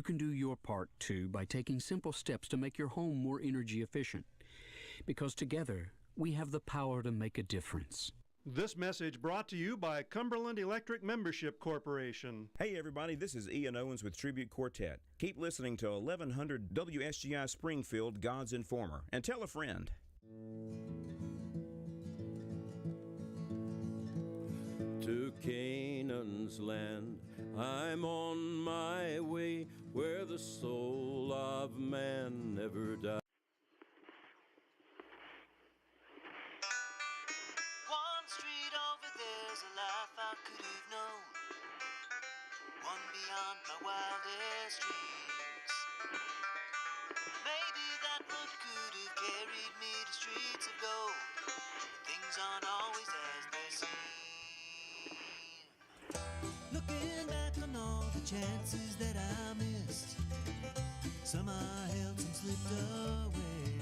You can do your part, too, by taking simple steps to make your home more energy efficient. Because together, we have the power to make a difference. This message brought to you by Cumberland Electric Membership Corporation. Hey everybody, this is Ian Owens with Tribute Quartet. Keep listening to 1100 WSGI Springfield, God's Informer, and tell a friend. To Canaan's land, I'm on my way, where the soul of man never dies. One street over there's a life I could have known, one beyond my wildest dreams. Maybe that road could have carried me to streets of gold. Things aren't always as they seem. Looking back on all the chances that I missed, some I held, some slipped away.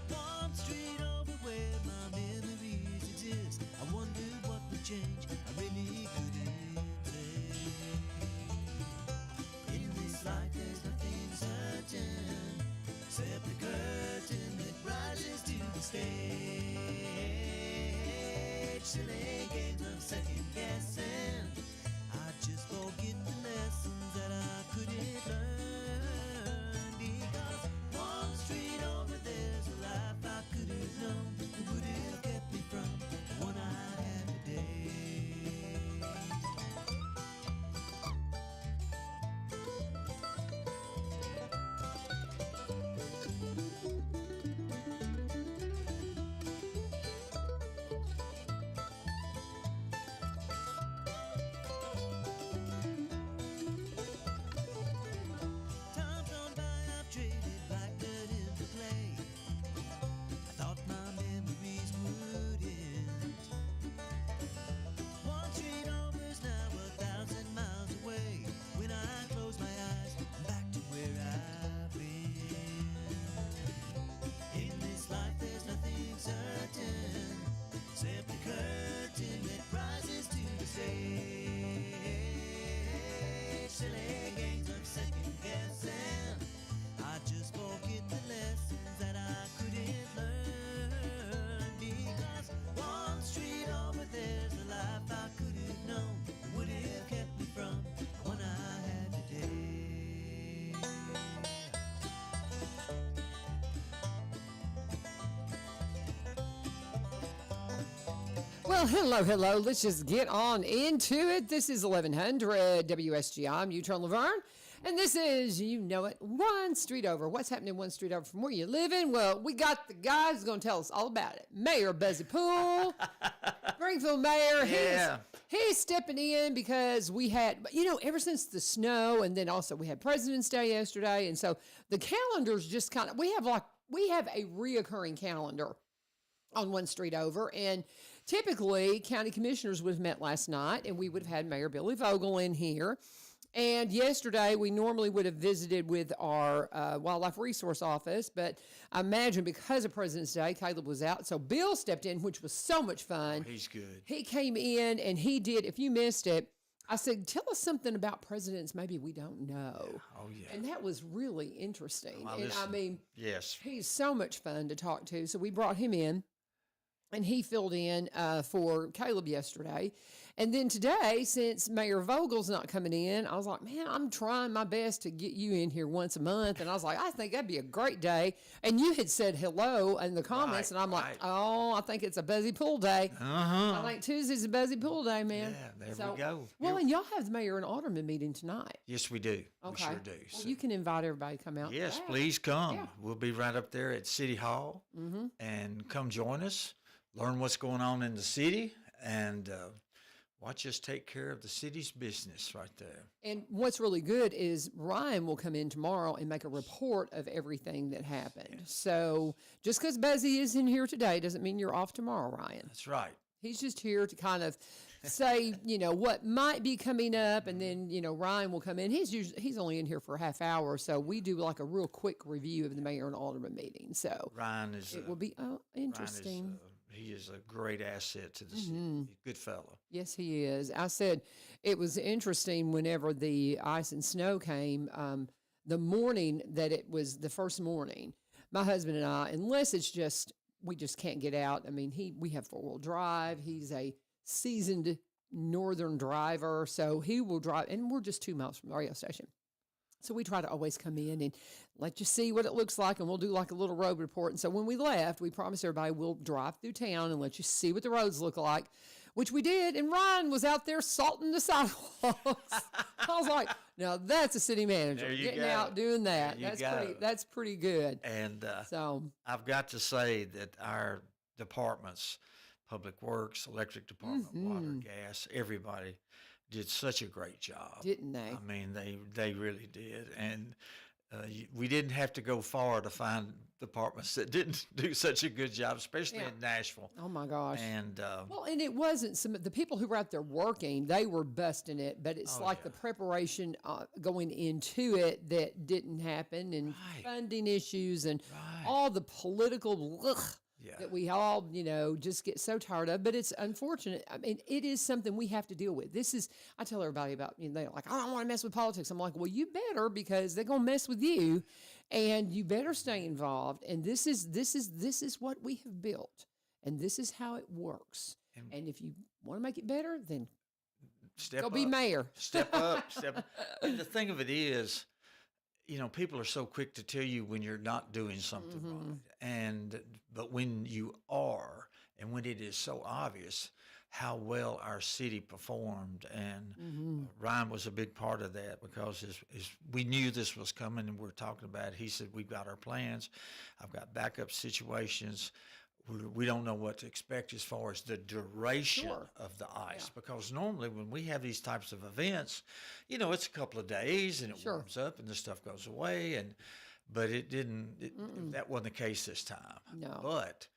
One street over where my memories exist, I wondered what would change, I really couldn't say. In this life there's nothing certain, except the curtain that rises to the stage. Silly games of second guessing, I just forget the lessons that I couldn't learn. Because one street over there's a life I could have known, that would have kept me from the one I had today. Time's gone by, I've traded black dirt into clay. I thought my memories would end. One street over's now 1,000 miles away. When I close my eyes, I'm back to where I've been. In this life there's nothing certain, except the curtain that rises to the stage. Silly games of second guessing, I just forget the lessons that I couldn't learn. Because one street over there's a life I could have known, that would have kept me from the one I had today. Well, hello. Let's just get on into it. This is 1100 WSGI. I'm Utah LaVern. And this is, you know it, one street over. What's happening one street over from where you living? Well, we got the guy who's going to tell us all about it. Mayor Buzzy Poole, Springfield Mayor. Yeah. He's stepping in because we had, ever since the snow, and then also we had President's Day yesterday. And so the calendar's just kind of, we have a reoccurring calendar on one street over. And typically county commissioners would have met last night and we would have had Mayor Billy Vogel in here. And yesterday we normally would have visited with our wildlife resource office, but I imagine because of President's Day, Caleb was out. So Bill stepped in, which was so much fun. Oh, he's good. He came in and he did, if you missed it, I said, tell us something about presidents maybe we don't know. Yeah. Oh, yeah. And that was really interesting. Well, and listen, I mean, yes, he's so much fun to talk to. So we brought him in. And he filled in for Caleb yesterday. And then today, since Mayor Vogel's not coming in, I was like, man, I'm trying my best to get you in here once a month. And I was like, I think that'd be a great day. And you had said hello in the comments. And I'm like, oh, I think it's a Buzzy Poole day. I think Tuesday's a Buzzy Poole day, man. Yeah, there we go. Well, and y'all have the mayor and alderman meeting tonight. Yes, we do. Okay. We sure do. Well, you can invite everybody to come out. Yes, Yeah. please come. Yeah. We'll be right up there at City Hall and come join us, learn what's going on in the city, and watch us take care of the city's business right there. And what's really good is Ryan will come in tomorrow and make a report of everything that happened. Yeah. So just because Buzzy is in here today doesn't mean you're off tomorrow, Ryan. That's right. He's just here to kind of say, what might be coming up, and then, Ryan will come in. He's only in here for a half hour, so we do like a real quick review of the mayor and alderman meeting. So Ryan is it will be interesting. he is a great asset to the city. He's a good fellow. Yes, he is. I said it was interesting whenever the ice and snow came, the morning that it was the first morning, my husband and I, unless it's just, we just can't get out. I mean, we have 4-wheel drive. He's a seasoned northern driver, so he will drive, and we're just 2 miles from the radio station. So we try to always come in and let you see what it looks like, and we'll do like a little road report. And so when we left, we promised everybody we'll drive through town and let you see what the roads look like, which we did. And Ryan was out there salting the sidewalks. I was like, now that's a city manager getting out doing that. That's pretty good. And so I've got to say that our departments, Public Works, Electric Department, Water, Gas, everybody did such a great job, didn't they? I mean, they really did, and we didn't have to go far to find departments that didn't do such a good job, especially in Nashville. Oh my gosh! And well, and it wasn't the people who were out there working; they were busting it. But it's the preparation going into it that didn't happen, and funding issues, and all the political. That we all, just get so tired of. But it's unfortunate. I mean, it is something we have to deal with. I tell everybody about, they're like, I don't want to mess with politics. I'm like, well, you better, because they're going to mess with you, and you better stay involved. And this is what we have built, and this is how it works. And if you want to make it better, then go be mayor. Step up. And the thing of it is, people are so quick to tell you when you're not doing something right. But when you are, and when it is so obvious how well our city performed, and Ryan was a big part of that, because we knew this was coming, and we were talking about it. He said, we've got our plans. I've got backup situations. We don't know what to expect as far as the duration of the ice, because normally when we have these types of events, it's a couple of days and it warms up and the stuff goes away, but it didn't. That wasn't the case this time. No. But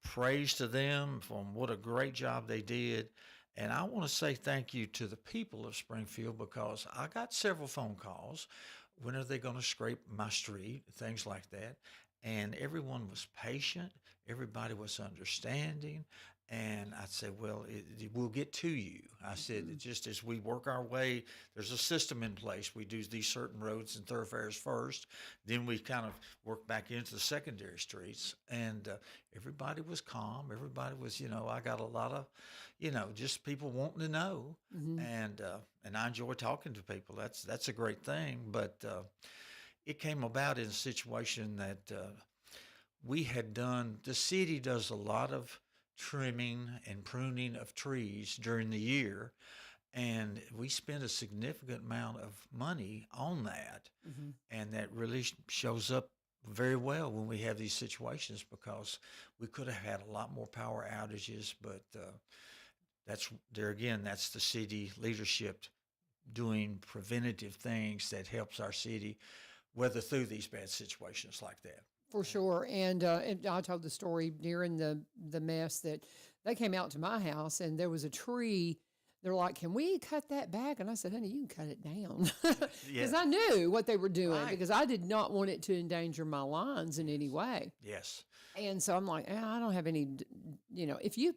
praise to them for what a great job they did. And I want to say thank you to the people of Springfield, because I got several phone calls. When are they going to scrape my street? Things like that. And everyone was patient. Everybody was understanding. And I'd say, well, we'll get to you. I said, just as we work our way, there's a system in place. We do these certain roads and thoroughfares first. Then we kind of work back into the secondary streets. And everybody was calm. Everybody was, I got a lot of, just people wanting to know. And I enjoy talking to people. That's a great thing. But it came about in a situation that we had done. The city does a lot of trimming and pruning of trees during the year, and we spend a significant amount of money on that. And that really shows up very well when we have these situations, because we could have had a lot more power outages, but that's the city leadership doing preventative things that helps our city weather through these bad situations like that. For sure. And I told the story during the mess that they came out to my house, and there was a tree. They're like, can we cut that back? And I said, honey, you can cut it down. Because I knew what they were doing, because I did not want it to endanger my lines in any way. Yes. And so I'm like, I don't have any, if you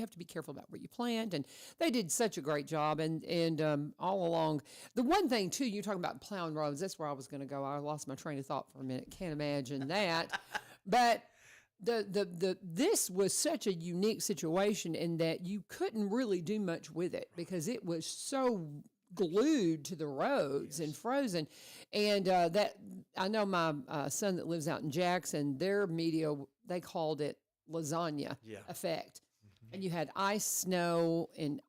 have to be careful about what you plant. And they did such a great job. And all along, the one thing too, you're talking about plowing roads. That's where I was going to go. I lost my train of thought for a minute. Can't imagine that. But this was such a unique situation in that you couldn't really do much with it, because it was so glued to the roads and frozen. And that, I know my son that lives out in Jackson, their media, they called it lasagna effect. And you had ice, snow, and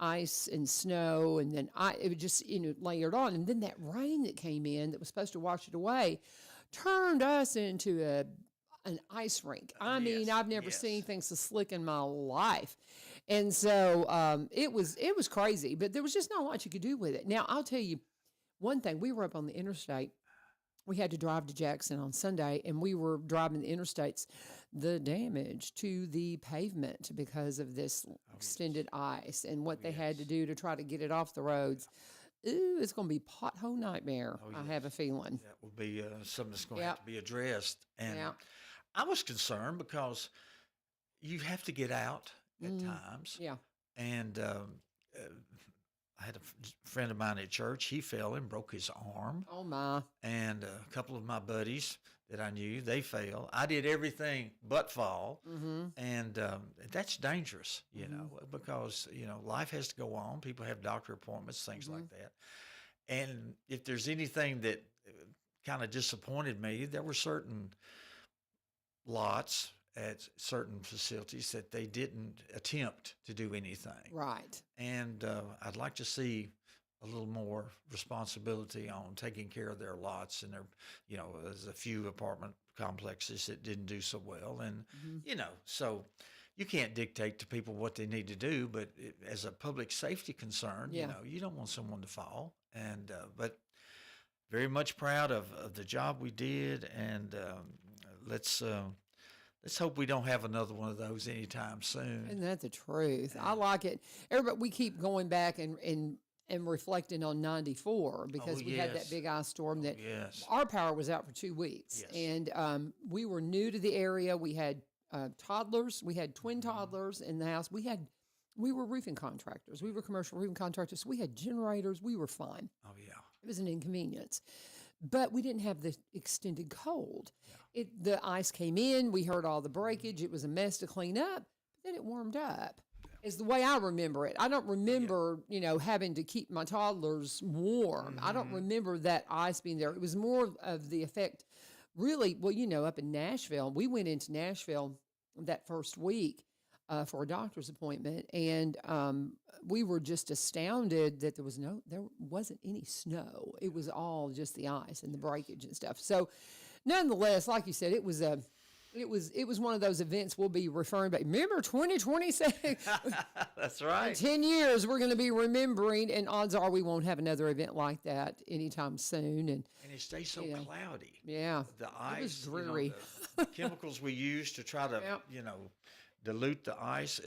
snow, and then it would just layered on. And then that rain that came in that was supposed to wash it away turned us into an ice rink. I mean, I've never seen anything so slick in my life. And so it was crazy, but there was just not much you could do with it. Now, I'll tell you one thing. We were up on the interstate. We had to drive to Jackson on Sunday, and we were driving the interstates. The damage to the pavement because of this extended ice, and what they had to do to try to get it off the roads. Ooh, it's going to be pothole nightmare. I have a feeling. That will be something that's going to have to be addressed. And I was concerned because you have to get out at times. Yeah. And I had a friend of mine at church. He fell and broke his arm. Oh my. And a couple of my buddies that I knew, they fell. I did everything but fall. And that's dangerous, you know, because, you know, life has to go on. People have doctor appointments, things like that. And if there's anything that kind of disappointed me, there were certain lots at certain facilities that they didn't attempt to do anything. Right. And I'd like to see a little more responsibility on taking care of their lots. And there, you know, there's a few apartment complexes that didn't do so well. And, you know, so you can't dictate to people what they need to do, but as a public safety concern, you know, you don't want someone to fall. And, but very much proud of the job we did. And let's hope we don't have another one of those anytime soon. Isn't that the truth? I like it. Everybody, we keep going back and reflecting on 94 because we had that big ice storm that our power was out for 2 weeks. And we were new to the area. We had toddlers. We had twin toddlers in the house. We were roofing contractors. We were commercial roofing contractors. We had generators. We were fine. Oh, yeah. It was an inconvenience. But we didn't have the extended cold. The ice came in. We heard all the breakage. It was a mess to clean up. But then it warmed up. Is the way I remember it. I don't remember, you know, having to keep my toddlers warm. I don't remember that ice being there. It was more of the effect, really, well, you know, up in Nashville. We went into Nashville that first week for a doctor's appointment, and we were just astounded that there wasn't any snow. It was all just the ice and the breakage and stuff. So, nonetheless, like you said, it was one of those events we'll be referring back. Remember 2026? That's right. In 10 years, we're going to be remembering, and odds are we won't have another event like that anytime soon. And it stays so cloudy. Yeah. The ice. It was dreary. You know, the chemicals we use to try to, you know, dilute the ice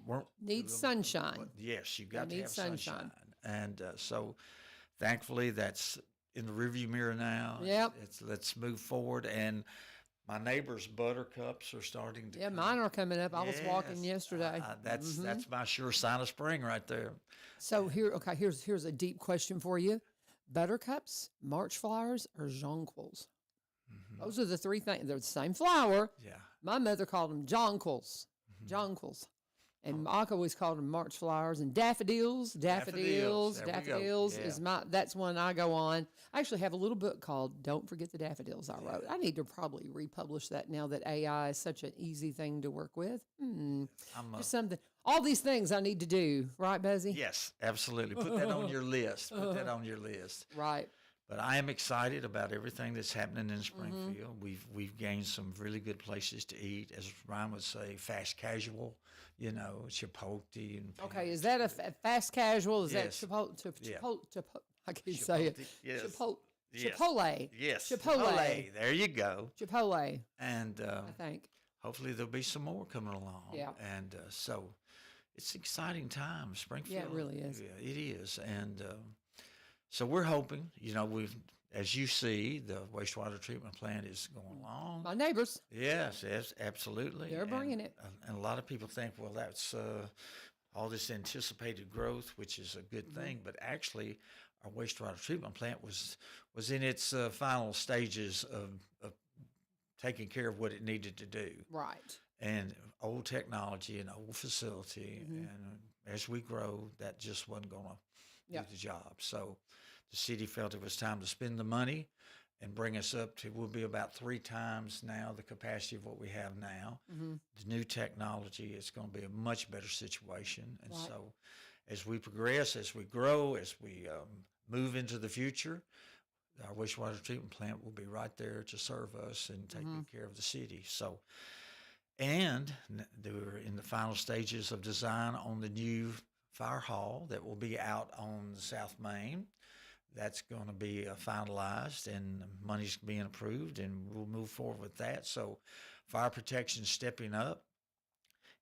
weren't. Needs sunshine. Yes, you got to have sunshine. And so thankfully that's in the rearview mirror now. Yep. Let's move forward. And my neighbor's buttercups are starting to come. Mine are coming up. I was walking yesterday. That's my sure sign of spring right there. So here's a deep question for you. Buttercups, March flowers, or jonquils? Those are the three things. They're the same flower. Yeah. My mother called them jonquils. Jonquils. And Mike always called them March flowers and daffodils. Daffodils is that's one I go on. I actually have a little book called Don't Forget the Daffodils I wrote. I need to probably republish that now that AI is such an easy thing to work with. Just something. All these things I need to do, right, Buzzy? Yes, absolutely. Put that on your list. Put that on your list. Right. But I am excited about everything that's happening in Springfield. We've gained some really good places to eat, as Ryan would say, fast casual. You know, Chipotle and. Okay, is that a fast casual? Is that Chipotle? I can't say it. Yes. Chipotle. Yes. Chipotle. Yes. Chipotle. There you go. Chipotle. And I think. Hopefully there'll be some more coming along. Yeah. And so it's exciting time, Springfield. Yeah, it really is. Yeah, it is. And so we're hoping, you know, as you see, the wastewater treatment plant is going along. My neighbors. Yes, absolutely. They're bringing it. And a lot of people think, well, that's all this anticipated growth, which is a good thing. But actually, our wastewater treatment plant was in its final stages of taking care of what it needed to do. Right. And old technology and old facility. And as we grow, that just wasn't going to do the job. So the city felt it was time to spend the money and bring us up to, we'll be about 3 times now the capacity of what we have now. The new technology is going to be a much better situation. And so as we progress, as we grow, as we move into the future, our wastewater treatment plant will be right there to serve us and take good care of the city. So, and they were in the final stages of design on the new fire hall that will be out on South Main. That's going to be finalized and money's being approved, and we'll move forward with that. So fire protection stepping up.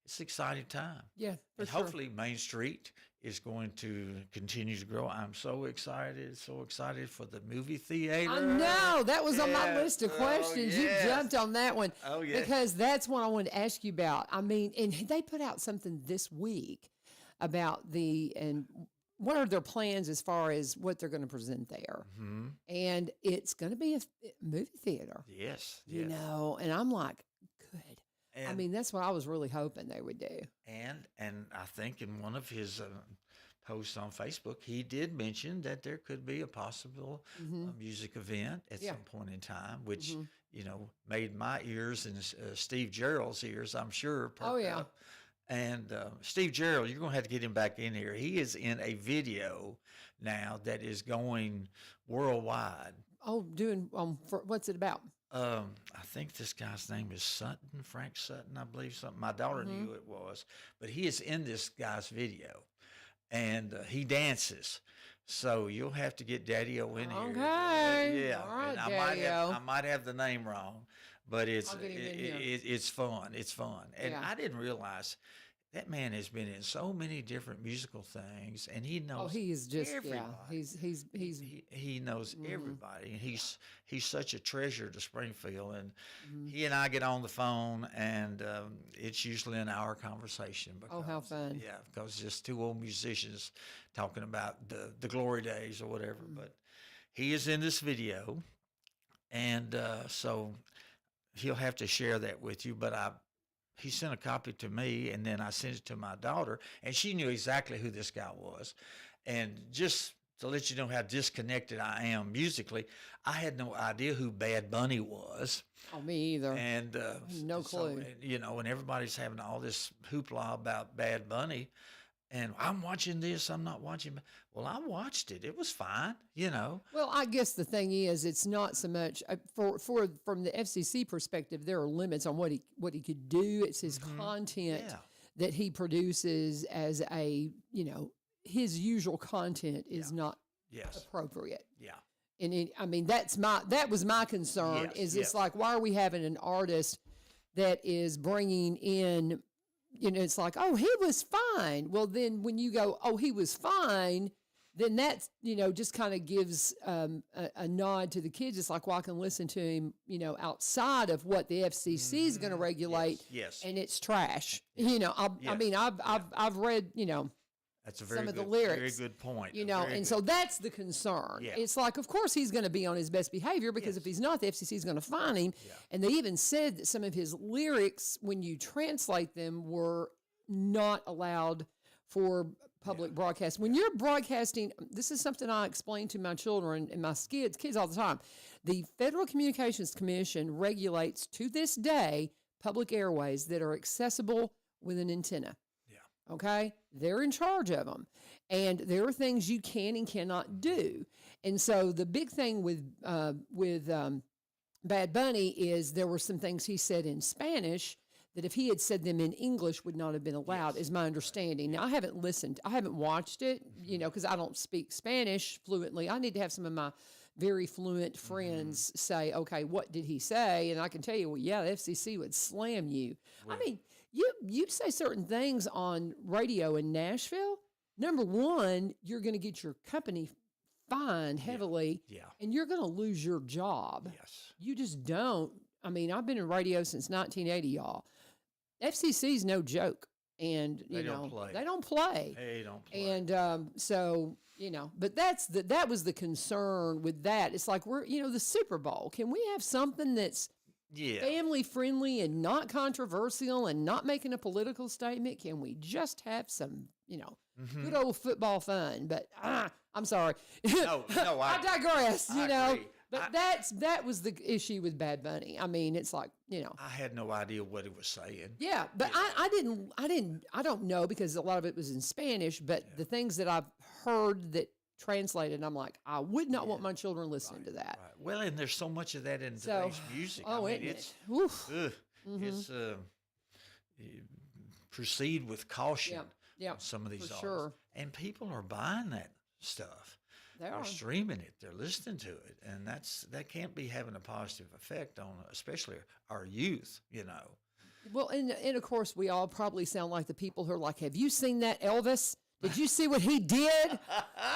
it's an exciting time. Yeah, for And sure. hopefully Main Street is going to continue to grow. I'm so excited for the movie theater. I know that was on my Yes. list of Oh, questions. yes. You jumped on that one. Oh, yes. Because that's what I wanted to ask you about. I mean, and they put out something this week about what are their plans as far as what they're going to present there. Mm-hmm. And it's going to be a movie theater, Yes. you know, and I'm like, good. I And- mean, that's what I was really hoping they would do. And I think in one of his posts on Facebook, he did mention that there could be a possible music event at Yeah. some point in time, which you know made my ears and Steve Gerald's ears, I'm sure. Oh, perk yeah. up. And Steve Gerald, you're gonna have to get him back in here. He is in a video now that is going worldwide. Oh, doing what's it about? I think this guy's name is Sutton, Frank Sutton, I believe something. My daughter knew it was, but he is in this guy's video, and he dances. So you'll have to get Daddy-O in here. Okay. Yeah. All right, and Daddy-O. I might have the name wrong, but it's I'll get him in here. it's fun. It's fun, and Yeah. I didn't realize that man has been in so many different musical things, and he knows. Oh, he is just everybody. He knows everybody, and he's such a treasure to Springfield. And he and I get on the phone, and it's usually an hour conversation. Because, Oh, how fun. Yeah, because just two old musicians talking about the glory days or whatever. But he is in this video, and so he'll have to share that with you. But he sent a copy to me, and then I sent it to my daughter, and she knew exactly who this guy was. And just to let you know how disconnected I am musically, I had no idea who Bad Bunny was. Oh, me either. And No so, clue. you know, and everybody's having all this hoopla about Bad Bunny. And I'm watching this, I'm not watching. Well, I watched it. It was fine, you know. Well, I guess the thing is, it's not so much from the FCC perspective. There are limits on what he could do. It's his content Yeah. that he produces as his usual content is not Yes. appropriate. Yeah. And I mean, that was my concern. Yes, It's yes. like, why are we having an artist that is bringing in? It's like, oh, he was fine. Well, then when you go, oh, he was fine, then that's, just kind of gives a nod to the kids. It's like, well, I can listen to him, outside of what the FCC is going to regulate. Yes. And it's trash. I mean, I've read, That's a very some of the good, lyrics, very good point. So that's the concern. Yeah. It's like, of course, he's going to be on his best behavior because if he's not, the FCC is going to fine him. Yeah. And they even said that some of his lyrics, when you translate them, were not allowed for public broadcast. When you're broadcasting, this is something I explain to my children and my kids all the time. The Federal Communications Commission regulates, to this day, public airways that are accessible with an antenna. Okay, they're in charge of them, and there are things you can and cannot do. And so the big thing with Bad Bunny is there were some things he said in Spanish that if he had said them in English would not have been allowed, is my understanding. Now, I haven't watched it, because I don't speak Spanish fluently. I need to have some of my very fluent friends say, okay, what did he say? And I can tell you, well, yeah, the FCC would slam you. I mean, you say certain things on radio in Nashville. Number one, you're going to get your company fined heavily, and you're going to lose your job. Yes. You just don't. I mean, I've been in radio since 1980, y'all. FCC's no joke, and They don't play. they don't play. They don't play. And so, but that was the concern with that. It's like the Super Bowl. Can we have something that's family friendly and not controversial and not making a political statement? Can we just have some, good old football fun? But I'm sorry. No, I digress. I agree. But that was the issue with Bad Bunny. I mean, it's like, I had no idea what he was saying. Yeah, but I don't know because a lot of it was in Spanish, but the things that I've heard that translated, I'm like, I would not want my children listening to that. Right. Well, and there's so much of that in So, today's music. oh, I mean, isn't it's it? Oof. it's proceed with caution. Yeah, on some of these for artists. sure. And people are buying that stuff. They They're are. streaming it. They're listening to it, and that can't be having a positive effect on, especially our youth. Well, and of course, we all probably sound like the people who are like, have you seen that Elvis? Did you see what he did?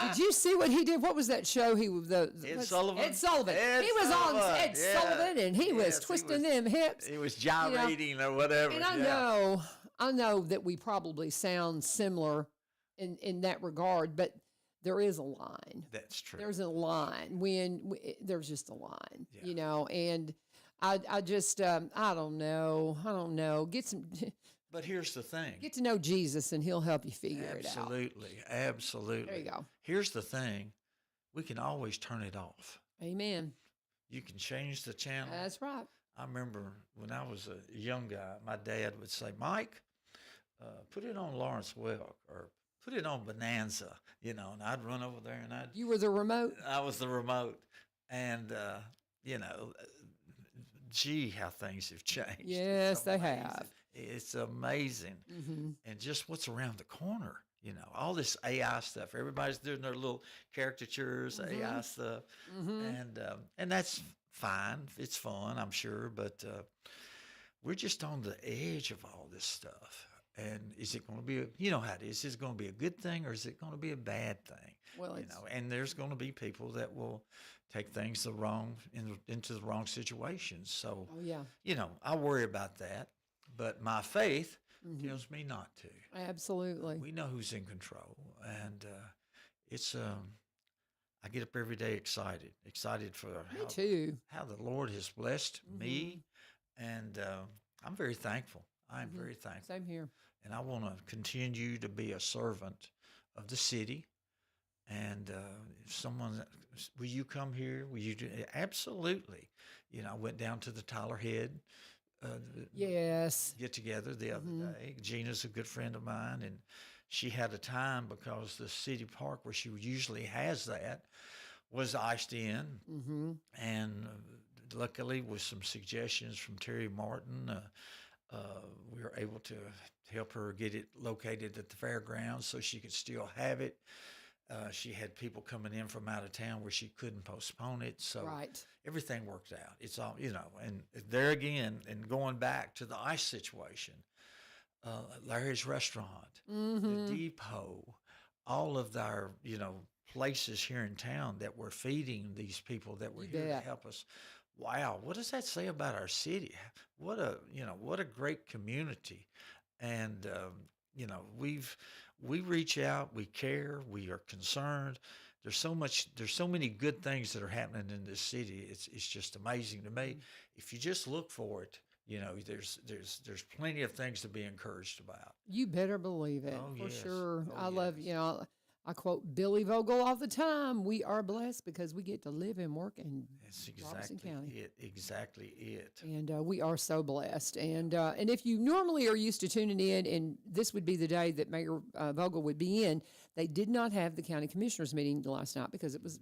Did you see what he did? What was that show? He was Ed Sullivan. Ed Sullivan. Ed He was Sullivan, on Ed yeah. Sullivan, and he was Yes, he twisting was- them hips. It was gyrating or whatever. And I know that we probably sound similar in that regard, but there is a line. That's true. There's a line there's just a line, Yeah. and I just I don't know. But here's the thing. Get to know Jesus, and He'll help you figure it out. Absolutely. There you go. Here's the thing. We can always turn it off. Amen. You can change the channel. That's right. I remember when I was a young guy, my dad would say, Mike, put it on Lawrence Welk or put it on Bonanza, and I'd run over there and You were the remote. I was the remote. And, gee, how things have changed. Yes, It's they amazing. have. It's amazing. Mm-hmm. And just what's around the corner, all this AI stuff. Everybody's doing their little caricatures, AI stuff. And that's fine. It's fun, I'm sure. But we're just on the edge of all this stuff. And is it going to be, how it is it going to be a good thing or is it going to be a bad thing? Well, And there's going to be people that will take things into the wrong situations. So, oh yeah, I worry about that. But my faith tells me not to. absolutely. We know who's in control. And it's, I get up every day excited for Me too. how the Lord has blessed me. And I'm very thankful. I'm very thankful. Same here. And I want to continue to be a servant of the city. And if someone, will you come here? Will you do? Absolutely. I went down to the Tyler Head Yes. get together the other day. Gina's a good friend of mine, and she had a time because the city park where she usually has that was iced in. And luckily, with some suggestions from Terry Martin, we were able to help her get it located at the fairgrounds so she could still have it. She had people coming in from out of town where she couldn't postpone it. So Right. everything worked out. It's all, and there again, and going back to the ice situation, Larry's Restaurant, the Depot, all of our, places here in town that were feeding these people that were You here to bet. help us. Wow, what does that say about our city? What a great community. And, we reach out, we care, we are concerned. There's so many good things that are happening in this city. It's just amazing to me. If you just look for it, there's plenty of things to be encouraged about. You better believe it, Oh, for yes. sure. Oh, I love, yes. I quote Billy Vogel all the time. We are blessed because we get to live and work in That's Robertson exactly County. it. Exactly it. And we are so blessed. And if you normally are used to tuning in, and this would be the day that Mayor Vogel would be in, they did not have the county commissioners meeting last night because it was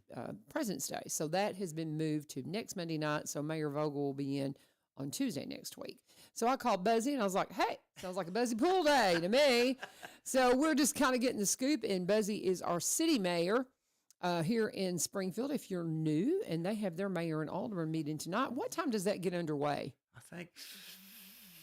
President's Day. So that has been moved to next Monday night. So Mayor Vogel will be in on Tuesday next week. So I called Buzzy and I was like, hey, sounds like a Buzzy Poole day to me. So we're just kind of getting the scoop. And Buzzy is our city mayor here in Springfield. If you're new, and they have their mayor and alderman meeting tonight, what time does that get underway? I think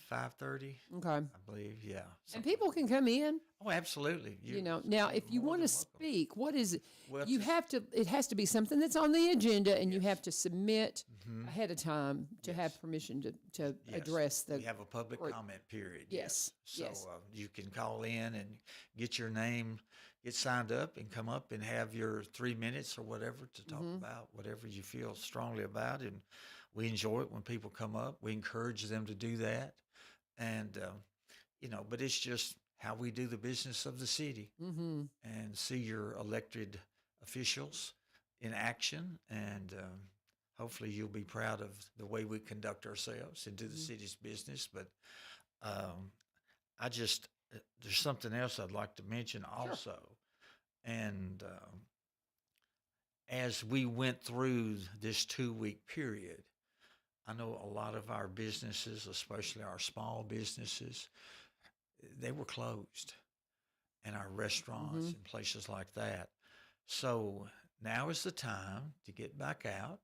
5:30. Okay. I believe, yeah. And something. people can come in, Oh, absolutely. now if you more want than to welcome. speak, what is it? Well, You just- have to, it has to be something that's on the agenda, and you have to submit ahead of time to have permission to Yes. address the. We have a public group. comment period. Yes, So yes. you can call in and get your name, get signed up, and come up and have your 3 minutes or whatever to talk about whatever you feel strongly about. And we enjoy it when people come up. We encourage them to do that. And, but it's just how we do the business of the city and see your elected officials in action. And hopefully you'll be proud of the way we conduct ourselves and do the city's business. But there's something else I'd like to mention also. And as we went through this 2-week period, I know a lot of our businesses, especially our small businesses, they were closed, and our restaurants and places like that. So now is the time to get back out,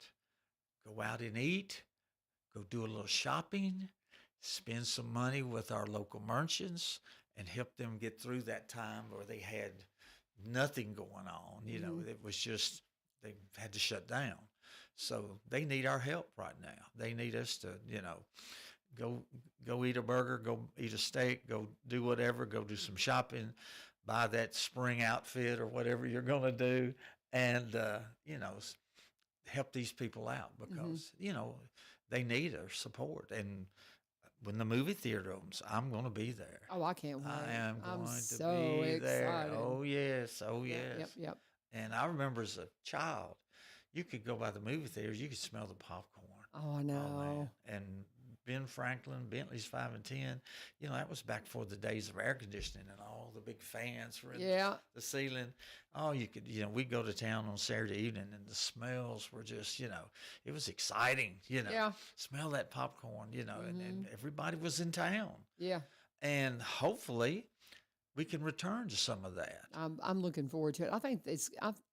go out and eat, go do a little shopping, spend some money with our local merchants and help them get through that time where they had nothing going on. You know, it was just, they had to shut down. So they need our help right now. They need us to, you know, go eat a burger, go eat a steak, go do whatever, go do some shopping, buy that spring outfit or whatever you're going to do, and, you know, help these people out because, you know, they need our support. And when the movie theater opens, I'm going to be there. Oh, I can't wait. I am I'm going so to be there. excited. Oh, yes. Oh, yes. Yep. And I remember as a child, you could go by the movie theaters, you could smell the popcorn. Oh, I know. Oh, man. And Ben Franklin, Bentley's 5 and 10, you know, that was back before the days of air conditioning and all the big fans were in the ceiling. Oh, you could, you know, we'd go to town on Saturday evening and the smells were just, you know, it was exciting, you know. Yeah. Smell that popcorn, you know, and everybody was in town. Yeah. And hopefully we can return to some of that. I'm looking forward to it. I think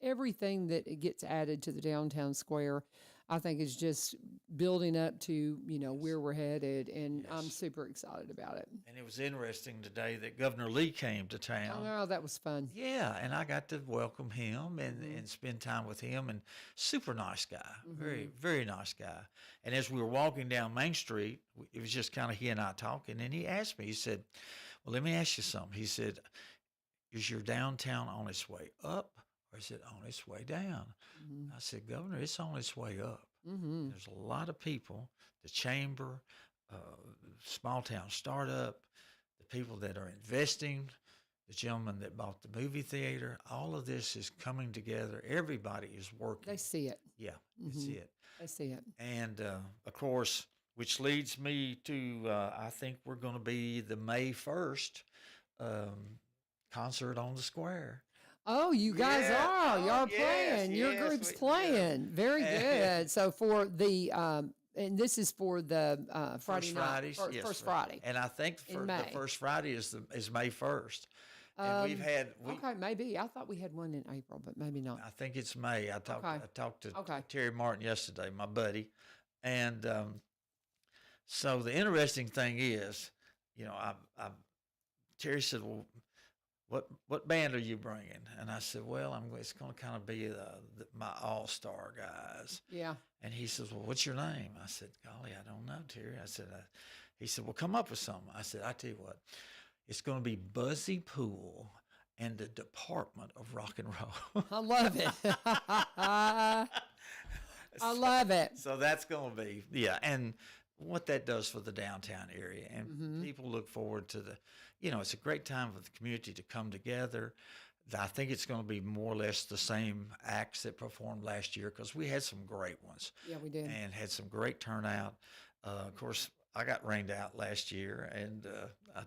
everything that it gets added to the downtown square, I think is just building up to, you know, where we're headed, and I'm super excited about it. And it was interesting today that Governor Lee came to town. Oh, that was fun. Yeah, and I got to welcome him and spend time with him, and super nice guy, very, very nice guy. And as we were walking down Main Street, it was just kind of he and I talking, and he asked me, he said, well, let me ask you something. He said, is your downtown on its way up or is it on its way down? I said, Governor, it's on its way up. There's a lot of people, the chamber, small town startup, the people that are investing, the gentleman that bought the movie theater, all of this is coming together. Everybody is working. They see it. Yeah, they see it. They see it. And, of course, which leads me to, I think we're going to be the May 1st concert on the square. Oh, you guys are. Y'all yes, playing. Your yes, group's we- playing. Very good. So for the, and this is for the Friday First night. Fridays, yes, First right. Friday. And I think In the May. first Friday is May 1st. And we've had, Okay, maybe. I thought we had one in April, but maybe not. I think it's May. I talked to Okay. Terry Martin yesterday, my buddy. And so the interesting thing is, you know, Terry said, well, what band are you bringing? And I said, well, it's going to kind of be my all-star guys. Yeah. And he says, well, what's your name? I said, golly, I don't know, Terry. I said, he said, well, come up with something. I said, I tell you what, it's going to be Buzzy Poole and the Department of Rock and Roll. I love it. I love it. So that's going to be, yeah. And what that does for the downtown area. And people look forward to you know, it's a great time for the community to come together. I think it's going to be more or less the same acts that performed last year because we had some great ones. Yeah, we did. And had some great turnout. Of course, I got rained out last year, and I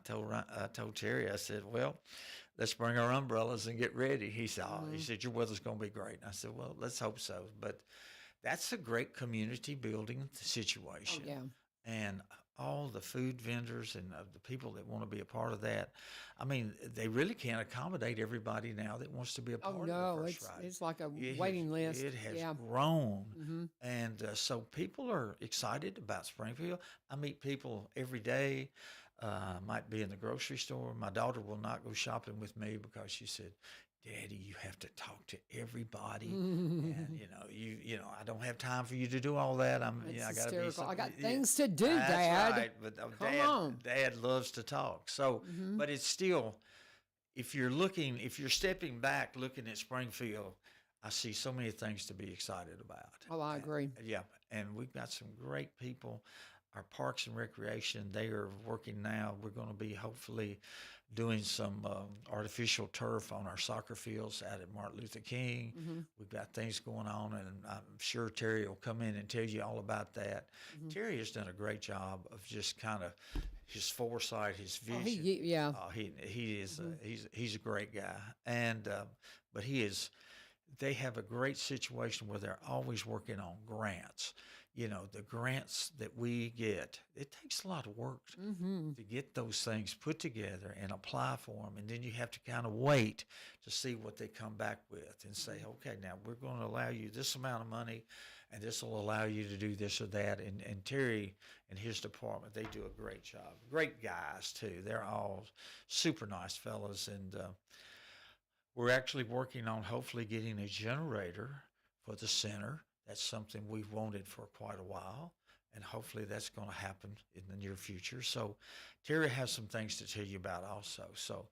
told Terry, I said, well, let's bring our umbrellas and get ready. He said, he said, your weather's going to be great. And I said, well, let's hope so. But that's a great community building situation. Oh, yeah. And all the food vendors and the people that want to be a part of that. I mean, they really can't accommodate everybody now that wants to be a part Oh, of no, the First Friday. it's like a waiting list. It has Yeah. grown. And so people are excited about Springfield. I meet people every day. Might be in the grocery store. My daughter will not go shopping with me because she said, Daddy, you have to talk to everybody, and you know, I don't have time for you to do all that. I got to be. I got things to do, That's Dad. right, but Come on. Dad loves to talk. So, but it's still, if you're stepping back, looking at Springfield, I see so many things to be excited about. Oh, I agree. Yeah, and we've got some great people. Our Parks and Recreation, they are working now. We're going to be hopefully doing some artificial turf on our soccer fields out at Martin Luther King. We've got things going on, and I'm sure Terry will come in and tell you all about that. Terry has done a great job of just kind of his foresight, his vision. He is he's a great guy, and but he is they have a great situation where they're always working on grants. You know, the grants that we get, it takes a lot of work to get those things put together and apply for them. And then you have to kind of wait to see what they come back with and say, okay, now we're going to allow you this amount of money and this will allow you to do this or that. And Terry and his department, they do a great job. Great guys, too. They're all super nice fellas. And we're actually working on hopefully getting a generator for the center. That's something we've wanted for quite a while, and hopefully that's going to happen in the near future. So Terry has some things to tell you about also. So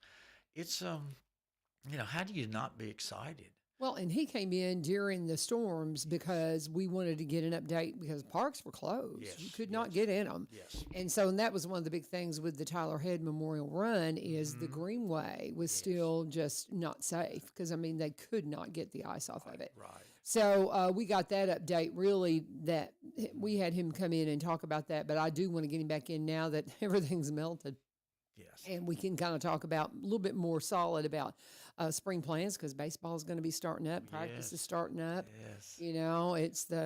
it's, you know, how do you not be excited? Well, and he came in during the storms because we wanted to get an update because parks were closed. Yes, You could not get in them. Yes. And so and that was one of the big things with the Tyler Head Memorial Run is the Greenway was still just not safe because, I mean, they could not get the ice off of it. Right. So we got that update really that we had him come in and talk about that. But I do want to get him back in now that everything's melted. Yes. And we can kind of talk about a little bit more solid about spring plans because baseball is going to be starting up. Practice is starting up. Yes. You know, it's the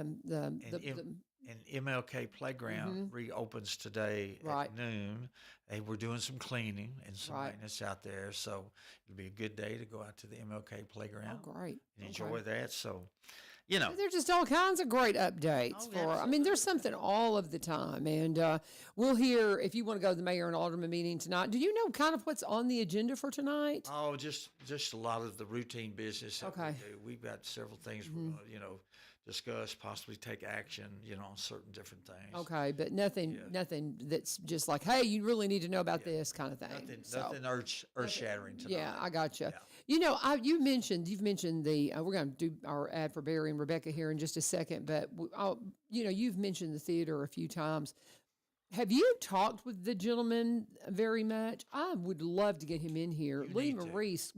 And MLK Playground reopens today Right. at noon. They were doing some cleaning and some Right. maintenance out there, so it'll be a good day to go out to the MLK Playground great. and enjoy that. So, you know, There's just all kinds of great updates Oh, for. I mean, there's something all of the time, and we'll hear if you want to go to the mayor and alderman meeting tonight. Do you know kind of what's on the agenda for tonight? oh, just a lot of the routine business. That Okay. we do. We've got several things we're going to, you know, discuss, possibly take action, you know, on certain different things. Okay, but nothing that's just like, hey, you really need to know about this kind of thing. Nothing earth shattering tonight. Yeah, I got you. Yeah. You know, you've mentioned the. We're going to do our ad for Barry and Rebecca here in just a second, but you know, you've mentioned the theater a few times. Have you talked with the gentleman very much? I would love to get him in here. You Lee need to. Maurice,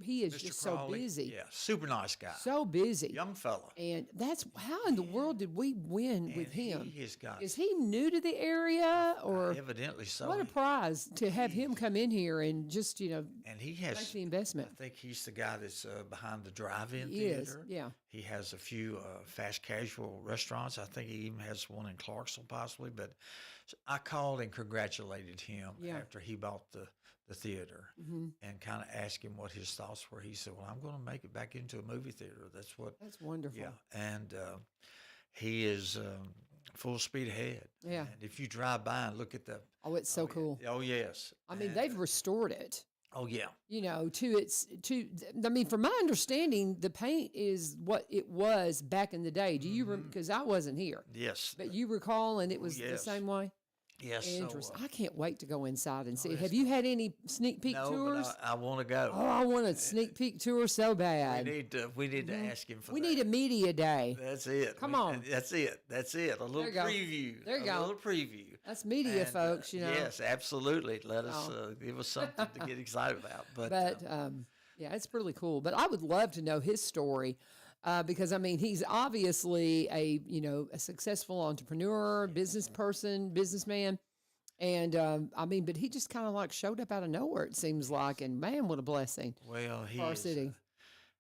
he is Mr. just Crawley, so busy. Yeah, super nice guy. So busy. Young fella. And that's how in the world did we win with And him? He has got, Is he new to the area or evidently so. what a prize to have him come in here and just, you know, And he make has, the investment. I think he's the guy that's behind the drive-in He is, theater. yeah. He has a few fast casual restaurants. I think he even has one in Clarksville possibly. But I called and congratulated him Yeah. after he bought the theater and kind of asked him what his thoughts were. He said, well, I'm going to make it back into a movie theater. That's what. That's wonderful. Yeah. And he is full speed ahead. Yeah. And if you drive by and look at the. Oh, it's so cool. Oh, yes. I mean, And, they've restored it. Oh, yeah. You know, I mean, from my understanding, the paint is what it was back in the day. Do you because I wasn't here, Yes. but you recall, and it was the yes. same way. Yes. So, Interesting. I can't wait to go inside and see it. it's Have you had any sneak peek no, tours? but I want to go. Oh, I want a sneak peek tour so bad. We need to ask him for We that. need a media day. That's it. Come on. That's it. A little you go. preview. There you a go. little preview. That's media, And, folks. You know. Yes, absolutely. Let us give us something to get excited about. But, Yeah, it's really cool. But I would love to know his story because I mean he's obviously a successful entrepreneur, businessman, and I mean, but he just kind of like showed up out of nowhere. It seems like, and man, what a blessing well, for our city.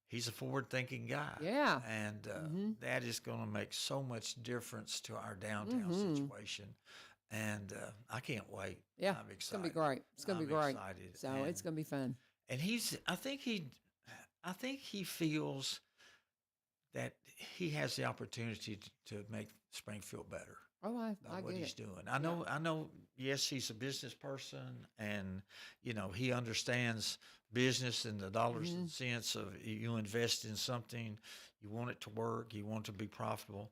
He's a forward-thinking guy. Yeah. And that is going to make so much difference to our downtown situation. And I can't wait. Yeah, I'm excited. it's gonna be great. It's gonna be great. Excited. So And- it's gonna be fun. And I think he feels that he has the opportunity to make Springfield better Oh, by I what get he's it. doing. I know. Yes, he's a business person, and he understands business and the dollars and cents of you invest in something, you want it to work, you want it to be profitable.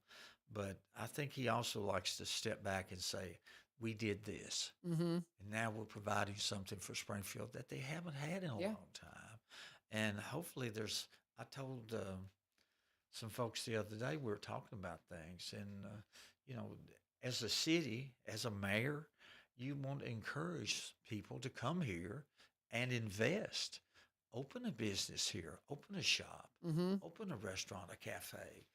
But I think he also likes to step back and say, we did this, and now we're providing something for Springfield that they haven't had in a Yeah. long time. And hopefully I told some folks the other day, we were talking about things, and, as a city, as a mayor, you want to encourage people to come here and invest. Open a business here, open a shop, open a restaurant, a cafe.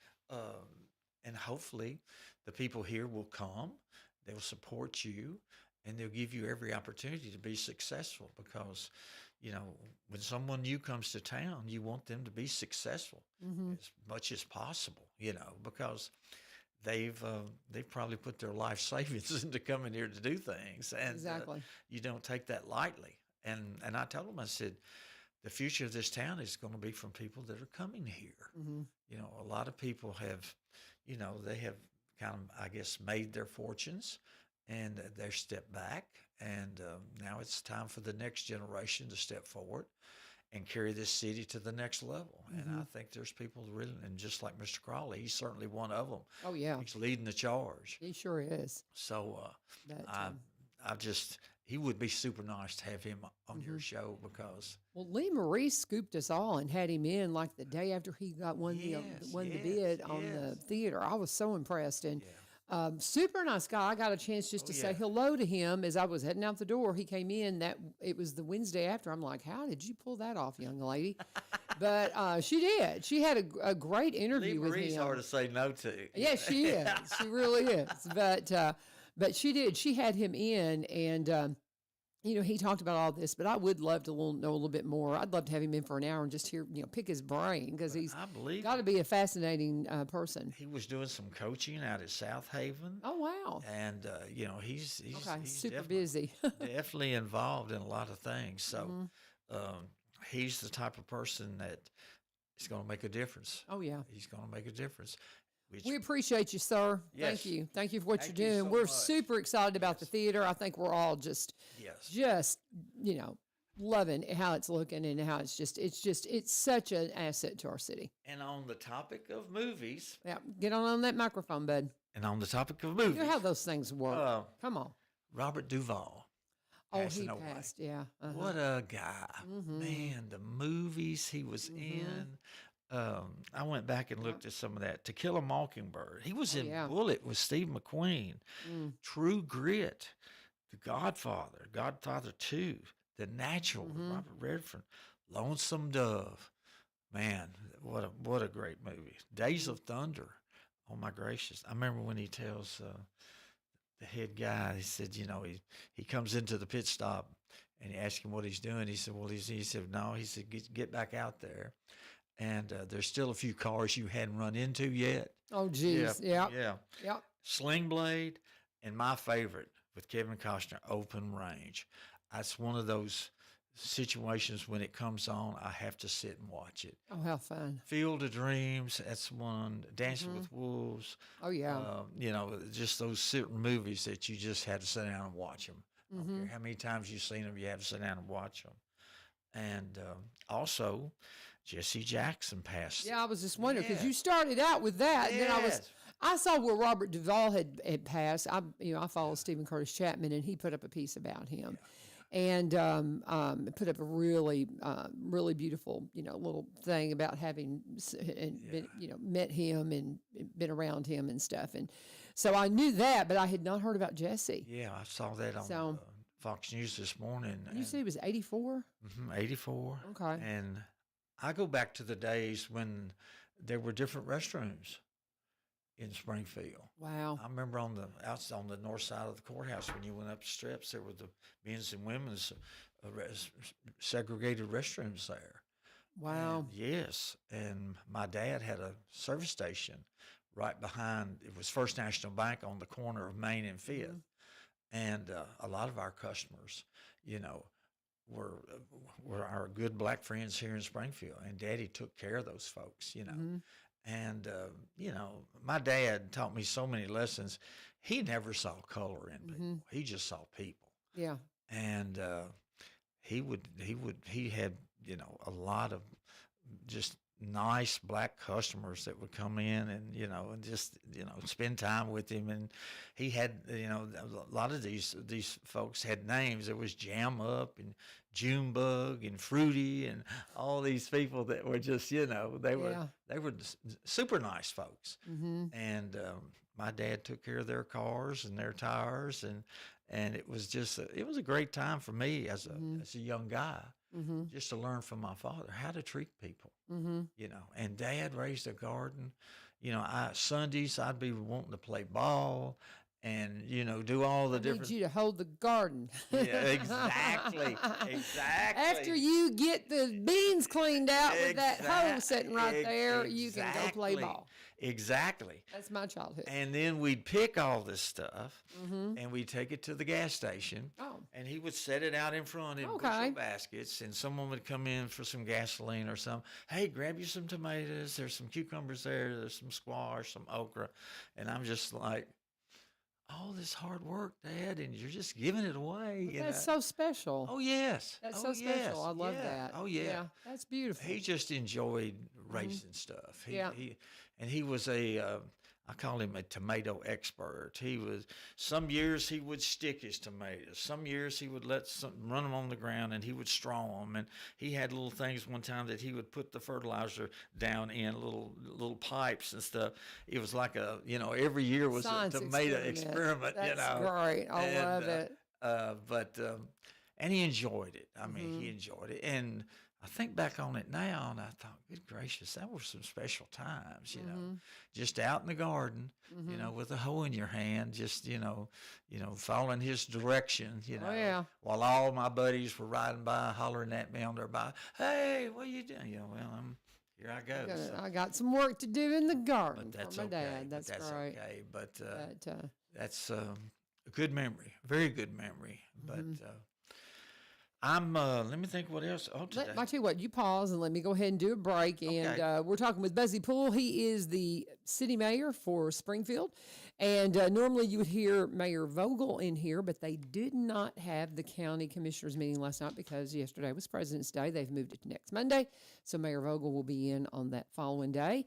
And hopefully the people here will come, they'll support you, and they'll give you every opportunity to be successful because, you know, when someone new comes to town, you want them to be successful as much as possible, you know, because they've probably put their life savings into coming here to do things, and Exactly. you don't take that lightly. And I told them, I said, the future of this town is going to be from people that are coming here. You know, a lot of people have, you know, they have kind of, I guess, made their fortunes, and they're stepped back, and now it's time for the next generation to step forward and carry this city to the next level. And I think there's people really, and just like Mr. Crawley, he's certainly one of them. Oh, yeah. He's leading the charge. He sure is. So But, I just, he would be super nice to have him on your show, because well, Lee Marie scooped us all and had him in like the day after he got won the bid on the theater. I was so impressed, and super nice guy. I got a chance just to say hello to him as I was heading out the door. He came in. That it was the Wednesday after. I'm like, how did you pull that off, young lady? But she did. She had a great interview with him. Marie's hard to say no to. Yeah, she is. She really is. But she did. She had him in, and you know, he talked about all this. But I would love to know a little bit more. I'd love to have him in for an hour and just hear, you know, pick his brain, because he's got to be a fascinating person. He was doing some coaching out at South Haven. Oh wow! And you know, he's super busy. Definitely involved in a lot of things. So he's the type of person that is going to make a difference. Oh yeah, he's going to make a difference. We appreciate you, sir. Yes. Thank you for what you're doing. So We're much. super excited about the theater. I think we're all just you know, loving how it's looking and how it's such an asset to our city. And on the topic of movies, Yeah, get on that microphone, bud. and on the topic of movies, You know how those things work. Come on. Robert Duvall. Oh, passing he away. passed. Yeah. What a guy. Man, the movies he was in. I went back and looked at some of that. To Kill a Mockingbird. He was in Bullet with Steve McQueen. True Grit. The Godfather. Godfather 2. The Natural with Robert Redford. Lonesome Dove. Man, what a great movie. Days of Thunder. Oh my gracious. I remember when he tells the head guy, he said, you know, he comes into the pit stop and he asks him what he's doing. He said, well, he said, no, he said, get back out there. And there's still a few cars you hadn't run into yet. Oh, geez. Yeah. Sling Blade, and my favorite with Kevin Costner, Open Range. That's one of those situations when it comes on, I have to sit and watch it. Oh, how fun. Field of Dreams, that's one. Dancing with Wolves. Oh, yeah. You know, just those certain movies that you just had to sit down and watch them. I don't care how many times you've seen them, you have to sit down and watch them. And also, Jesse Jackson passed. Yeah, I was just wondering, because you started out with that, and then I saw where Robert Duvall had passed. I follow Stephen Curtis Chapman, and he put up a piece about him, and put up a really really beautiful, you know, little thing about having been, you know, met him and been around him and stuff, and so I knew that, but I had not heard about Jesse. Yeah, I saw that on Fox News this morning. You said he was 84. 84. Okay. And I go back to the days when there were different restrooms in Springfield. Wow. I remember on the north side of the courthouse, when you went up the steps, there were the men's and women's segregated restrooms there. Wow. And yes, and my dad had a service station right behind. It was First National Bank on the corner of Main and 5th, and a lot of our customers, you know, were our good black friends here in Springfield, and Daddy took care of those folks, you know. And you know, my dad taught me so many lessons. He never saw color in people; he just saw people. Yeah. And he had, you know, a lot of just nice black customers that would come in and, you know, and just, you know, spend time with him. And he had, you know, a lot of these folks had names. There was Jam Up and Junebug and Fruity and all these people that were just, you know, they were super nice folks. And my dad took care of their cars and their tires, and it was just it was a great time for me as a young guy, just to learn from my father how to treat people. You know, and Dad raised a garden. You know, Sundays I'd be wanting to play ball, and do all the I different. need you to hold the garden. Yeah, exactly. After you get the beans cleaned out with that hoe sitting right there, you can go play ball. Exactly. That's my childhood. And then we'd pick all this stuff, and we'd take it to the gas station, and he would set it out in front in bushel baskets, and someone would come in for some gasoline or something. Hey, grab you some tomatoes. There's some cucumbers there. There's some squash, some okra. And I'm just like, all this hard work, Dad, and you're just giving it away. That's so special. Oh, yes. That's so special. I love that. Oh, yeah. That's beautiful. He just enjoyed raising stuff. He was I call him a tomato expert. Some years he would stick his tomatoes. Some years he would run them on the ground and he would straw them. And he had little things one time that he would put the fertilizer down in little pipes and stuff. It was like every year was Science a tomato experiment. That's great. I love it. And he enjoyed it. I mean, he enjoyed it. And I think back on it now, and I thought, good gracious, that were some special times, just out in the garden, with a hoe in your hand, just, following his direction, while all my buddies were riding by, hollering at me on their bike, hey, what are you doing? Here I go. I got some work to do in the garden but that's for my okay. dad. That's great. Okay. But that's a good memory, very good memory. But let me think what else. Oh, today. I tell you what, you pause and let me go ahead and do a break. And we're talking with Buzzy Poole. He is the city mayor for Springfield. And normally you would hear Mayor Vogel in here, but they did not have the county commissioners meeting last night because yesterday was President's Day. They've moved it to next Monday. So Mayor Vogel will be in on that following day.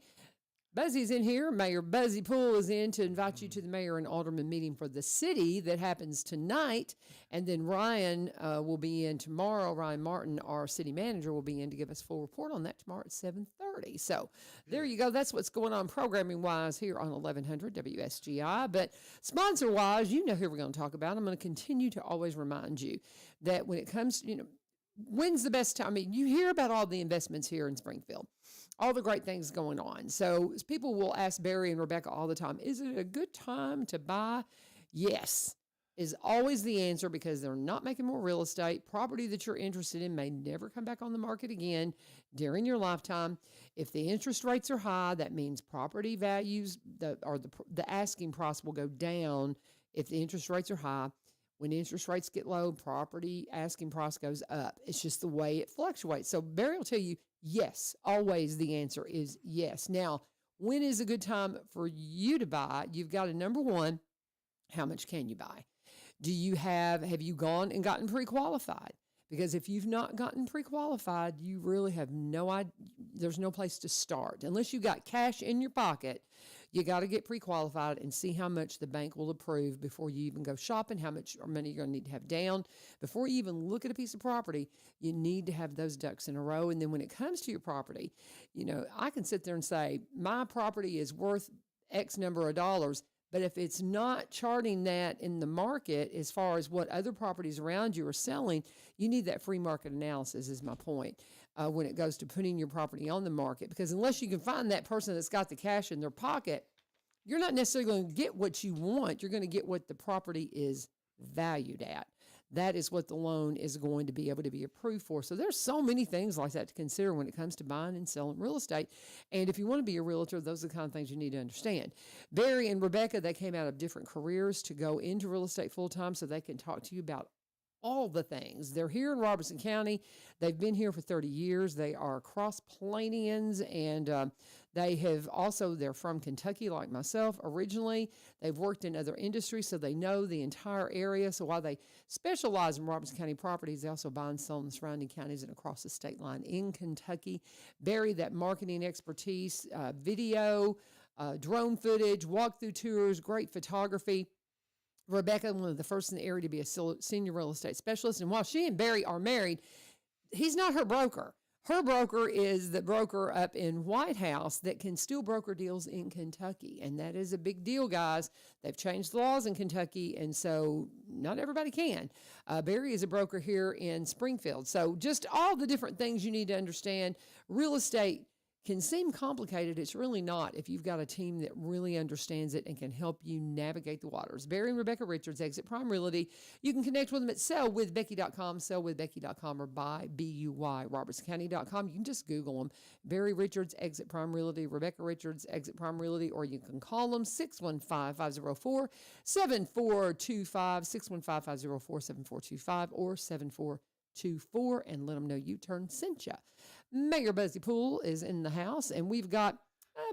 Buzzy's in here. Mayor Buzzy Poole is in to invite you to the mayor and alderman meeting for the city that happens tonight. And then Ryan will be in tomorrow. Ryan Martin, our city manager, will be in to give us full report on that tomorrow at 7:30. So there you go. That's what's going on programming-wise here on 1100 WSGI. But sponsor-wise, you know who we're going to talk about. I'm going to continue to always remind you that when it comes to, when's the best time? I mean, you hear about all the investments here in Springfield, all the great things going on. So people will ask Barry and Rebecca all the time, is it a good time to buy? Yes, is always the answer because they're not making more real estate. Property that you're interested in may never come back on the market again during your lifetime. If the interest rates are high, that means property values, the asking price will go down if the interest rates are high. When interest rates get low, property asking price goes up. It's just the way it fluctuates. So Barry will tell you, yes, always the answer is yes. Now, when is a good time for you to buy? You've got to, number one, how much can you buy? Have you gone and gotten pre-qualified? Because if you've not gotten pre-qualified, you really have no idea. There's no place to start. Unless you got cash in your pocket, you got to get pre-qualified and see how much the bank will approve before you even go shopping, how much money you're going to need to have down. Before you even look at a piece of property, you need to have those ducks in a row. And then when it comes to your property, I can sit there and say, my property is worth X number of dollars. But if it's not charting that in the market as far as what other properties around you are selling, you need that free market analysis is my point when it goes to putting your property on the market. Because unless you can find that person that's got the cash in their pocket, you're not necessarily going to get what you want. You're going to get what the property is valued at. That is what the loan is going to be able to be approved for. So there's so many things like that to consider when it comes to buying and selling real estate. And if you want to be a realtor, those are the kind of things you need to understand. Barry and Rebecca, they came out of different careers to go into real estate full-time so they can talk to you about all the things. They're here in Robertson County. They've been here for 30 years. They are cross-Plainians, and they're from Kentucky like myself originally. They've worked in other industries, so they know the entire area. So while they specialize in Robertson County properties, they also buy and sell in the surrounding counties and across the state line in Kentucky. Barry, that marketing expertise, video, drone footage, walkthrough tours, great photography. Rebecca, one of the first in the area to be a senior real estate specialist. And while she and Barry are married, he's not her broker. Her broker is the broker up in White House that can still broker deals in Kentucky. And that is a big deal, guys. They've changed the laws in Kentucky, and so not everybody can. Barry is a broker here in Springfield. So just all the different things you need to understand. Real estate can seem complicated. It's really not if you've got a team that really understands it and can help you navigate the waters. Barry and Rebecca Richards, Exit Prime Realty. You can connect with them at sellwithbecky.com, sellwithbecky.com, or robertscounty.com. You can just Google them. Barry Richards, Exit Prime Realty, Rebecca Richards, Exit Prime Realty, or you can call them 615-504-7425, 615-504-7425, or 7424, and let them know U-Turn sent you. Mayor Buzzy Poole is in the house, and we've got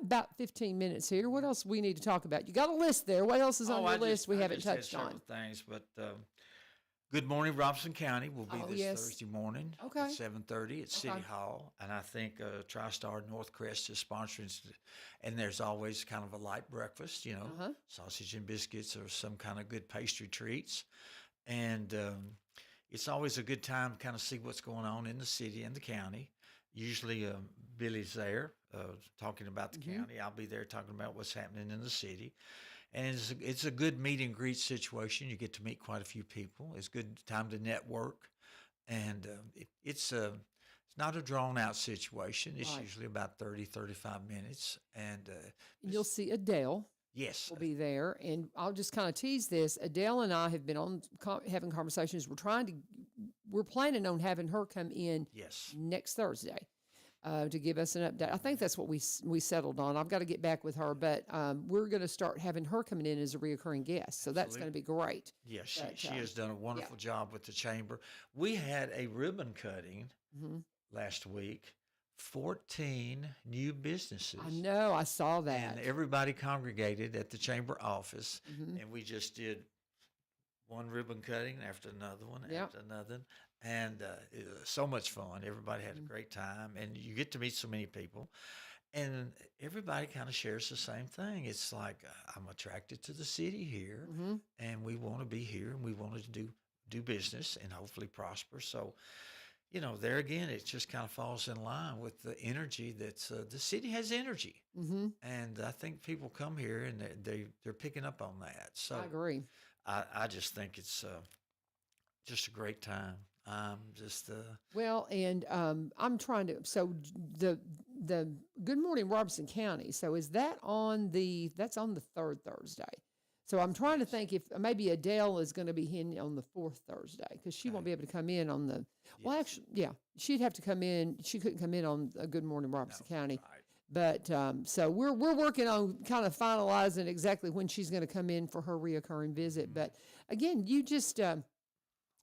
about 15 minutes here. What else we need to talk about? You got a list there. What else is on your list we haven't touched on? Things, but Good Morning Robinson County will be yes. Thursday morning Okay. at 7:30 at City Hall, and I think TriStar Northcrest is sponsoring, and there's always kind of a light breakfast, sausage and biscuits or some kind of good pastry treats, and it's always a good time to kind of see what's going on in the city and the county. Usually Billy's there talking about the county. I'll be there talking about what's happening in the city. And it's a good meet and greet situation. You get to meet quite a few people. It's a good time to network. And it's not a drawn-out situation. It's usually about 30, 35 minutes. And you'll see Adele. Yes. Will be there. And I'll just kind of tease this. Adele and I have been on having conversations. We're planning on having her come in next Thursday to give us an update. I think that's what we settled on. I've got to get back with her, but we're going to start having her coming in as a reoccurring guest. So that's going to be great. Yes, she has done a wonderful job with the chamber. We had a ribbon cutting last week. 14 new businesses. I know, I saw that. And everybody congregated at the chamber office, and we just did one ribbon cutting after another one, after another. And it was so much fun. Everybody had a great time, and you get to meet so many people. And everybody kind of shares the same thing. It's like, I'm attracted to the city here, and we want to be here, and we want to do business and hopefully prosper. So, there again, it just kind of falls in line with the energy that's the city has energy, and I think people come here and they're picking up on that. So I agree. I just think it's just a great time. Well, and I'm trying to. So the Good Morning Robinson County. So is that that's on the third Thursday? So I'm trying to think if maybe Adele is going to be in on the fourth Thursday because she won't be able to come in on the. Well, actually, she'd have to come in. She couldn't come in on a Good Morning Robinson County. Right. But so we're working on kind of finalizing exactly when she's going to come in for her reoccurring visit. But again, you just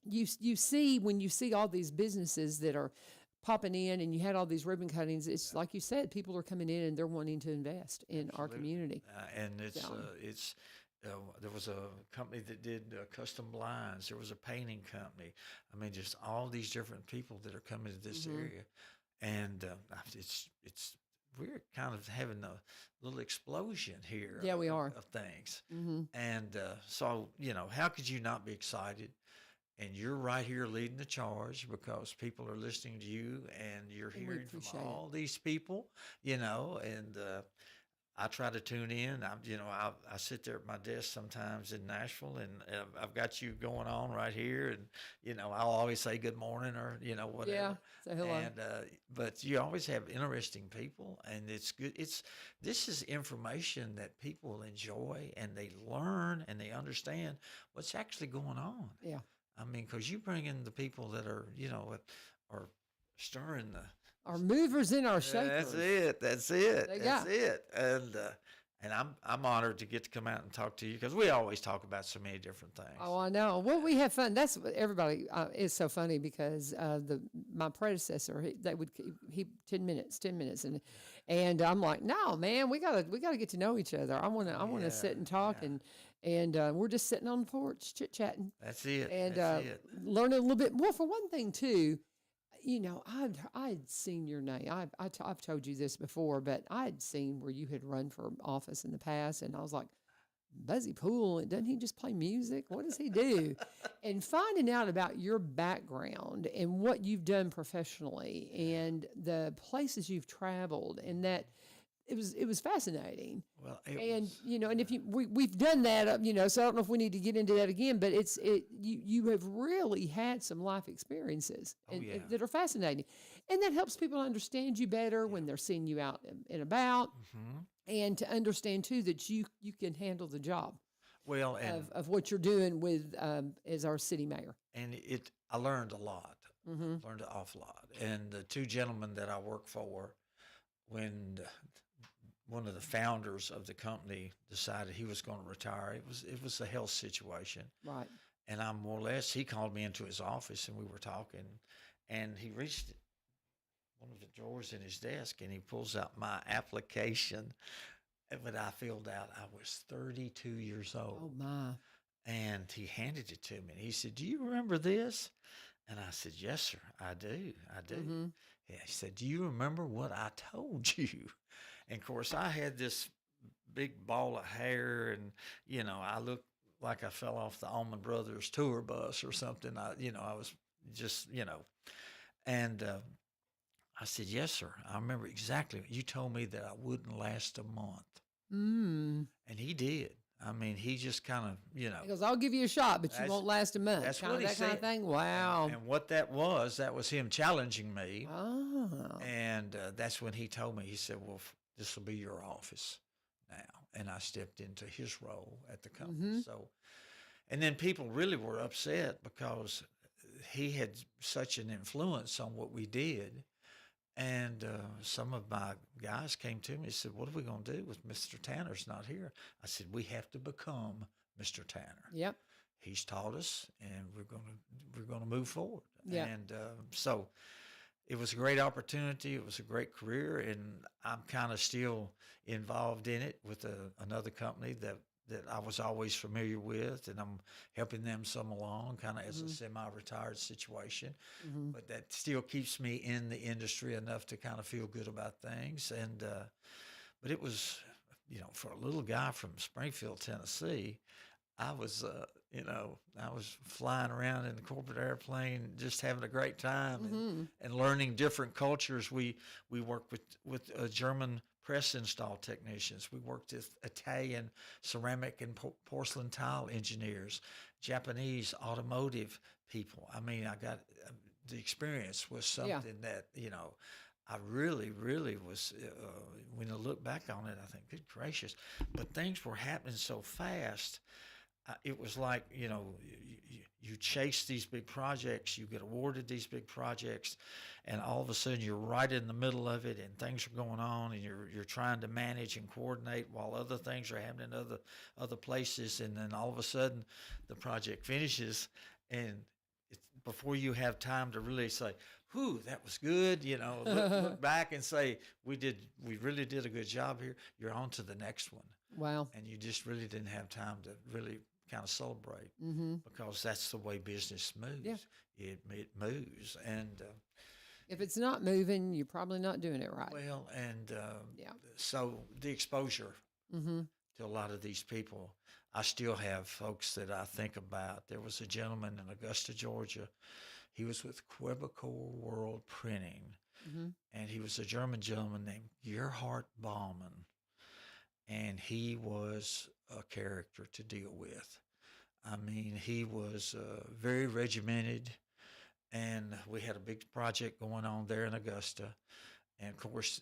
you see when you see all these businesses that are popping in and you had all these ribbon cuttings, it's like you said, people are coming in and they're wanting to invest in our community. And it's there was a company that did custom blinds. There was a painting company. I mean, just all these different people that are coming to this area, and it's we're kind of having a little explosion here. Yeah, we are of things, and so how could you not be excited? And you're right here leading the charge because people are listening to you, and you're hearing from all these people, and. I try to tune in. I sit there at my desk sometimes in Nashville, and I've got you going on right here, and I'll always say good morning or whatever. Yeah, say hello. And but you always have interesting people, and it's good. This is information that people enjoy, and they learn, and they understand what's actually going on. Yeah, I mean, because you bring in the people that are are stirring the. Our movers and our shakers. That's it. And I'm honored to get to come out and talk to you because we always talk about so many different things. Oh, I know. Well, we have fun. That's what everybody. It's so funny because my predecessor they would keep 10 minutes, and I'm like, no, man, we gotta get to know each other. I wanna sit and talk and we're just sitting on the porch chit chatting. That's it. And learn a little bit more. For one thing, too. I'd seen your name. I've told you this before, but I'd seen where you had run for office in the past, and I was like, Buzzy Poole, doesn't he just play music? What does he do? And finding out about your background and what you've done professionally and the places you've traveled, and that it was fascinating. Well, And and if we've done that, so I don't know if we need to get into that again, but you have really had some life experiences that are fascinating, and that helps people understand you better when they're seeing you out and about, and to understand too that you can handle the job. Well, and of what you're doing with as our city mayor. and I learned a lot. Learned an awful lot. And the two gentlemen that I work for, when one of the founders of the company decided he was going to retire, it was a health situation. Right. And I'm more or less, he called me into his office and we were talking, and he reached one of the drawers in his desk and he pulls out my application that I filled out. I was 32 years old. Oh my. And he handed it to me and he said, "Do you remember this?" And I said, "Yes, sir, I do. I do." Yeah, he said, "Do you remember what I told you?" And of course, I had this big ball of hair, and I looked like I fell off the Allman Brothers tour bus or something. I was just, and I said, "Yes, sir. I remember exactly. You told me that I wouldn't last a month." And he did. I mean, he just kind of, He goes, "I'll give you a shot, but you won't last a month." That's kind what of he that kind of said. thing. Wow. And what that was him challenging me. Oh. And that's when he told me, he said, "Well, this will be your office now." And I stepped into his role at the company. So, and then people really were upset because he had such an influence on what we did. And some of my guys came to me and said, "What are we going to do with Mr. Tanner's not here?" I said, "We have to become Mr. Tanner. Yep. He's taught us, and we're going to move forward." Yeah. And so it was a great opportunity. It was a great career, and I'm kind of still involved in it with another company that I was always familiar with, and I'm helping them some along, kind of as a semi-retired situation. But that still keeps me in the industry enough to kind of feel good about things. And but it was, for a little guy from Springfield, Tennessee, I was, I was flying around in the corporate airplane, just having a great time and learning different cultures. We worked with German press install technicians. We worked with Italian ceramic and porcelain tile engineers, Japanese automotive people. I mean, I got the experience was something that, I really, really was, when I look back on it, I think, good gracious. But things were happening so fast. It was like, you chase these big projects, you get awarded these big projects, and all of a sudden you're right in the middle of it, and things are going on, and you're trying to manage and coordinate while other things are happening in other places, and then all of a sudden the project finishes, and before you have time to really say, "Whew, that was good," look back and say, we really did a good job here. You're on to the next one. Wow. And you just really didn't have time to really kind of celebrate because that's the way business moves. Yeah. It moves. And If it's not moving, you're probably not doing it right. well, and so the exposure to a lot of these people, I still have folks that I think about. There was a gentleman in Augusta, Georgia. He was with Quebecor World Printing, and he was a German gentleman named Gerhard Baumann. And he was a character to deal with. I mean, he was very regimented, and we had a big project going on there in Augusta. And of course,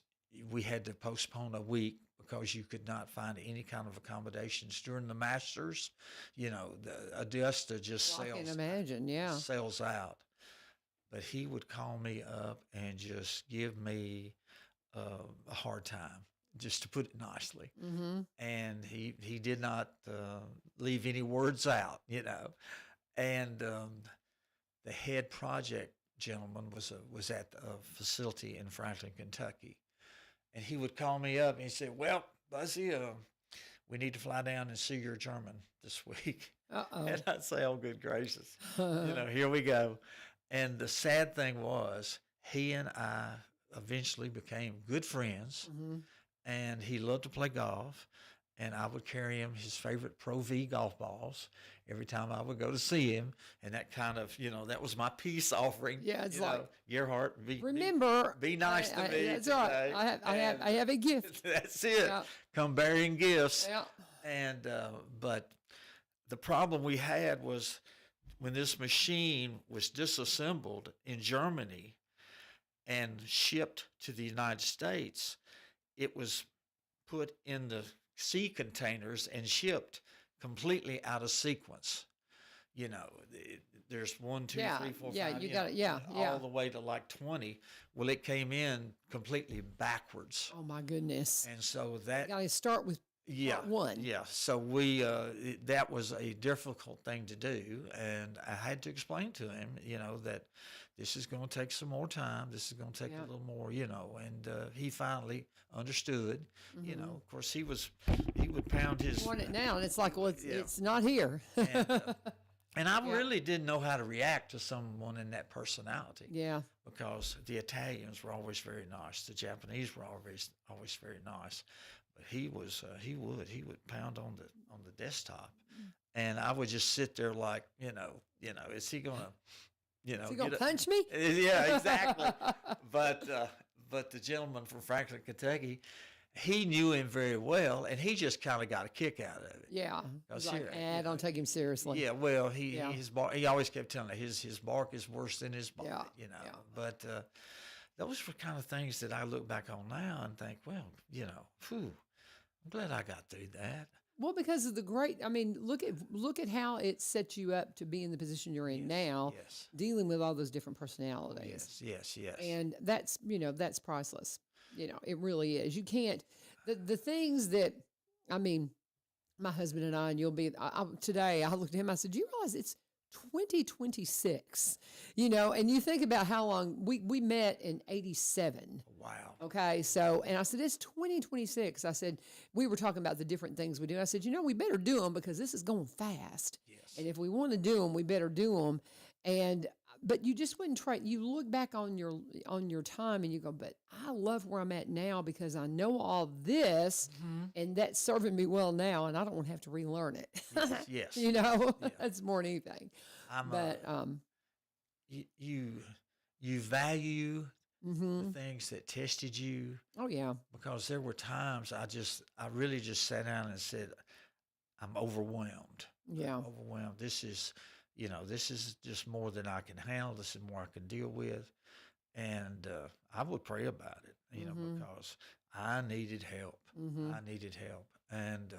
we had to postpone a week because you could not find any kind of accommodations during the Masters. The Augusta just I can imagine, yeah. sells out. But he would call me up and just give me a hard time, just to put it nicely. And he did not leave any words out, And the head project gentleman was at a facility in Franklin, Kentucky. And he would call me up and he said, "Well, Buzzy, we need to fly down and see your German this week." Uh-oh. And I'd say, "Oh, good gracious, here we go." And the sad thing was, he and I eventually became good friends. And he loved to play golf, and I would carry him his favorite Pro V golf balls every time I would go to see him. And that kind of, that was my peace offering. Yeah, it's like, Gerhardt, remember, be nice to me. That's today. right. I have a gift. That's it. Yeah. Come bearing gifts. Yeah. And but the problem we had was when this machine was disassembled in Germany and shipped to the United States, it was put in the sea containers and shipped completely out of sequence. There's 1, 2, 3, 4, 5. Yeah, you got it. Yeah, all the way to like 20. Well, it came in completely backwards. Oh my goodness. And so that You got to start with part one. Yeah. So we that was a difficult thing to do, and I had to explain to him, that this is going to take some more time. This is going to take a little more, and he finally understood. Of course, he would pound his. Want it now, and it's like, well, it's not here. And I really didn't know how to react to someone in that personality. Yeah. Because the Italians were always very nice. The Japanese were always very nice. But he would pound on the desktop, and I would just sit there like, is he gonna, Is he gonna punch me? Yeah, exactly. But the gentleman from Franklin, Kentucky, he knew him very well, and he just kind of got a kick out of it. Yeah. He's like, don't take him seriously. Yeah, well, his bark, he always kept telling me his bark is worse than his bite, Yeah. But those were kind of things that I look back on now and think, well, I'm glad I got through that. Well, because of look at how it set you up to be in the position you're in now, dealing with all those different personalities. Yes. And that's priceless. It really is. You can't, the things that, my husband and I, and you'll be, today I looked at him, I said, do you realize it's 2026, and you think about how long we met in 87. Wow. Okay. So, and I said, it's 2026. I said, we were talking about the different things we do. I said, we better do them because this is going fast. Yes. And if we want to do them, we better do them. But you just wouldn't try. You look back on your time and you go, but I love where I'm at now because I know all this, and that's serving me well now, and I don't want to have to relearn it. Yes. That's more than anything. You value the things that tested you. Oh yeah. Because there were times I really just sat down and said, I'm overwhelmed. Yeah. I'm overwhelmed. This is just more than I can handle. This is more I can deal with. And I would pray about it, because I needed help. I needed help. And,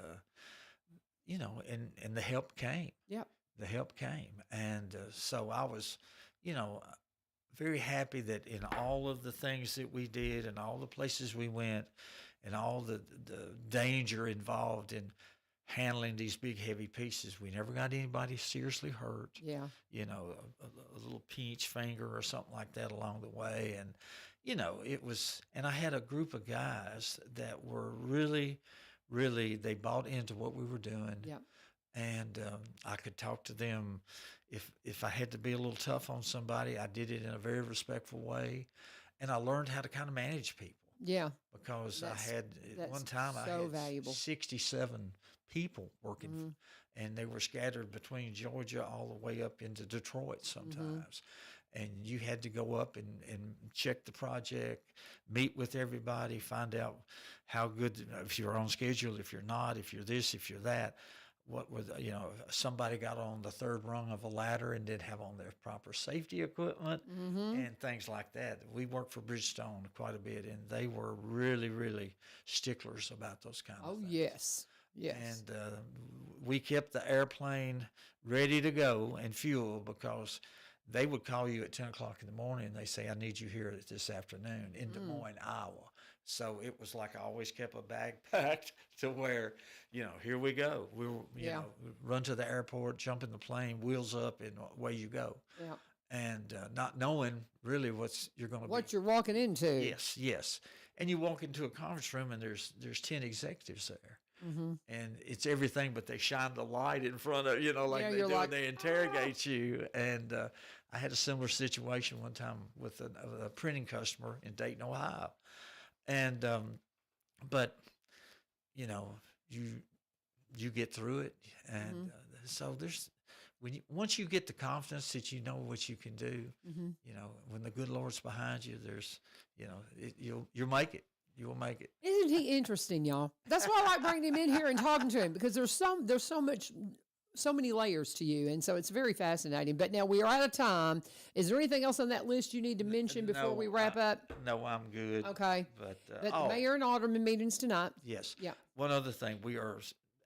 and the help came. Yep. The help came. And so I was, very happy that in all of the things that we did and all the places we went and all the danger involved in handling these big, heavy pieces, we never got anybody seriously hurt. Yeah. A little pinch finger or something like that along the way. And, it was, and I had a group of guys that were really, really, they bought into what we were doing. Yep. And I could talk to them. If I had to be a little tough on somebody, I did it in a very respectful way. And I learned how to kind of manage people. Yeah. Because I had, at one time, I had valuable. 67 people working, and they were scattered between Georgia all the way up into Detroit sometimes. And you had to go up and check the project, meet with everybody, find out how good, if you're on schedule, if you're not, if you're this, if you're that. What were somebody got on the third rung of a ladder and didn't have on their proper safety equipment and things like that. We worked for Bridgestone quite a bit, and they were really, really sticklers about those kind of things. Oh, yes. Yes. And we kept the airplane ready to go and fuel because they would call you at 10 o'clock in the morning and they say, I need you here this afternoon in Des Moines, Iowa. So it was like I always kept a bag packed to where, here we go. We were, run to the airport, jump in the plane, wheels up, and away you go. Yeah. And not knowing really what you're walking into. Yes. And you walk into a conference room and there's 10 executives there. And it's everything, but they shine the light in front of, like they do when they interrogate you. And I had a similar situation one time with a printing customer in Dayton, Ohio. And, but, you get through it, and so there's once you get the confidence that you know what you can do, you know, when the good Lord's behind you, there's, you know, you'll make it. You will make it. Isn't he interesting, y'all? That's why I like bringing him in here and talking to him, because there's so many layers to you, and so it's very fascinating. But now we are out of time. Is there anything else on that list you need to mention before we wrap up? No, I'm good. Okay. But the mayor and alderman meetings tonight. Yes. Yeah. One other thing, we are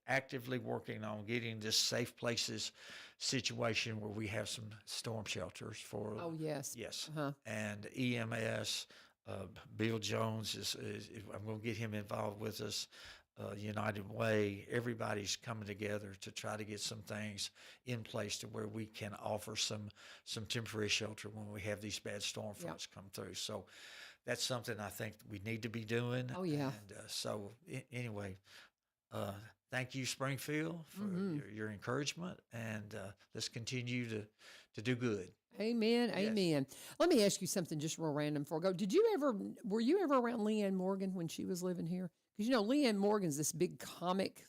actively working on getting this safe places situation where we have some storm shelters for. Oh, yes. Yes. And EMS. Bill Jones is I'm going to get him involved with us. United Way, everybody's coming together to try to get some things in place to where we can offer some temporary shelter when we have these bad storm fronts come through. So that's something I think we need to be doing. Oh, yeah. And anyway, thank you, Springfield, for your encouragement, and let's continue to do good. Amen. Yes. Amen. Let me ask you something just real random before I go. Were you ever around Leanne Morgan when she was living here? Because, you know, Leanne Morgan's this big comic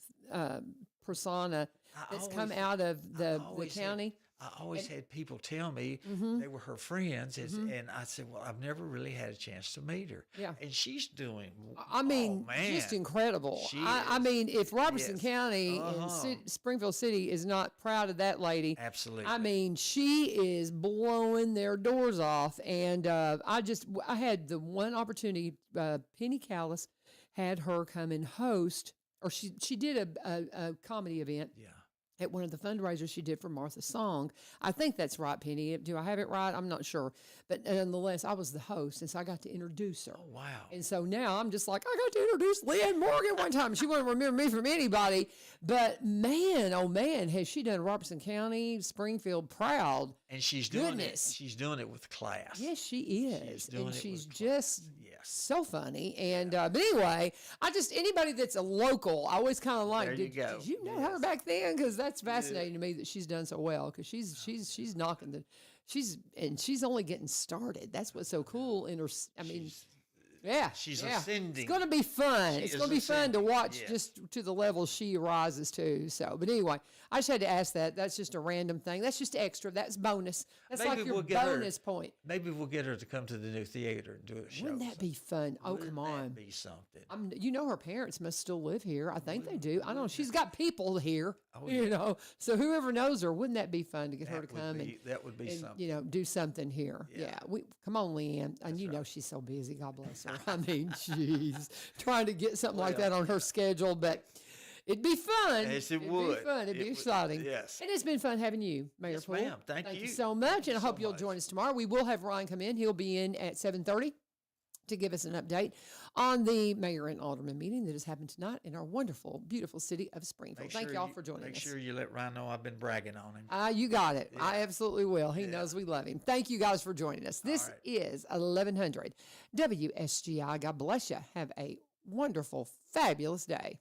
persona that's come out of the county. I always had people tell me they were her friends, and I said, well, I've never really had a chance to meet her. Yeah. And she's doing, just incredible. I mean, if Robertson County and Springfield City is not proud of that lady. Absolutely. I mean, she is blowing their doors off. And I had the one opportunity, Penny Callis had her come and host, or she did a comedy event. Yeah. At one of the fundraisers she did for Martha's Song. I think that's right, Penny. Do I have it right? I'm not sure. But nonetheless, I was the host, and so I got to introduce her. Oh, wow. And so now I'm just like, I got to introduce Leanne Morgan one time. She wouldn't remember me from anybody. But man, oh man, has she done Robertson County, Springfield proud. And she's doing it. She's doing it with class. Yes, she is. She's just Yes. so funny. And but anyway, anybody that's a local, I always kind of like. There you go. Did you know her back then? Because that's fascinating to me that she's done so well. Because she's knocking she's only getting started. That's what's so cool in her. She's ascending. It's going to be fun. It's going to be fun to watch just to the level she rises to. So, but anyway, I just had to ask that. That's just a random thing. That's just extra. That's bonus. That's Maybe like your we'll get bonus point. Maybe we'll get her to come to the new theater and do a show. Wouldn't that be fun? Oh, come on. Wouldn't that be something? You know, her parents must still live here. I think they do. I don't know. She's got people here, you know. So whoever knows her, wouldn't that be fun to get her to come that would be something. You know, do something here. Yeah. Come on, Leanne. And you know she's so busy. God bless her. I mean, she's trying to get something like that on her schedule, but it'd be fun. Yes, It'd would. be fun. It'd be exciting. Yes. And it's been fun having you, Mayor Poole. Ma'am. Thank you you so much. And I hope so you'll much. join us tomorrow. We will have Ryan come in. He'll be in at 7:30 to give us an update on the mayor and alderman meeting that has happened tonight in our wonderful, beautiful city of Springfield. Thank y'all for joining us. Make sure you let Ryan know I've been bragging on him. You got it. Yeah. I absolutely will. He knows we love him. Thank you guys for joining us. This is 1100 WSGI. God bless you. Have a wonderful, fabulous day.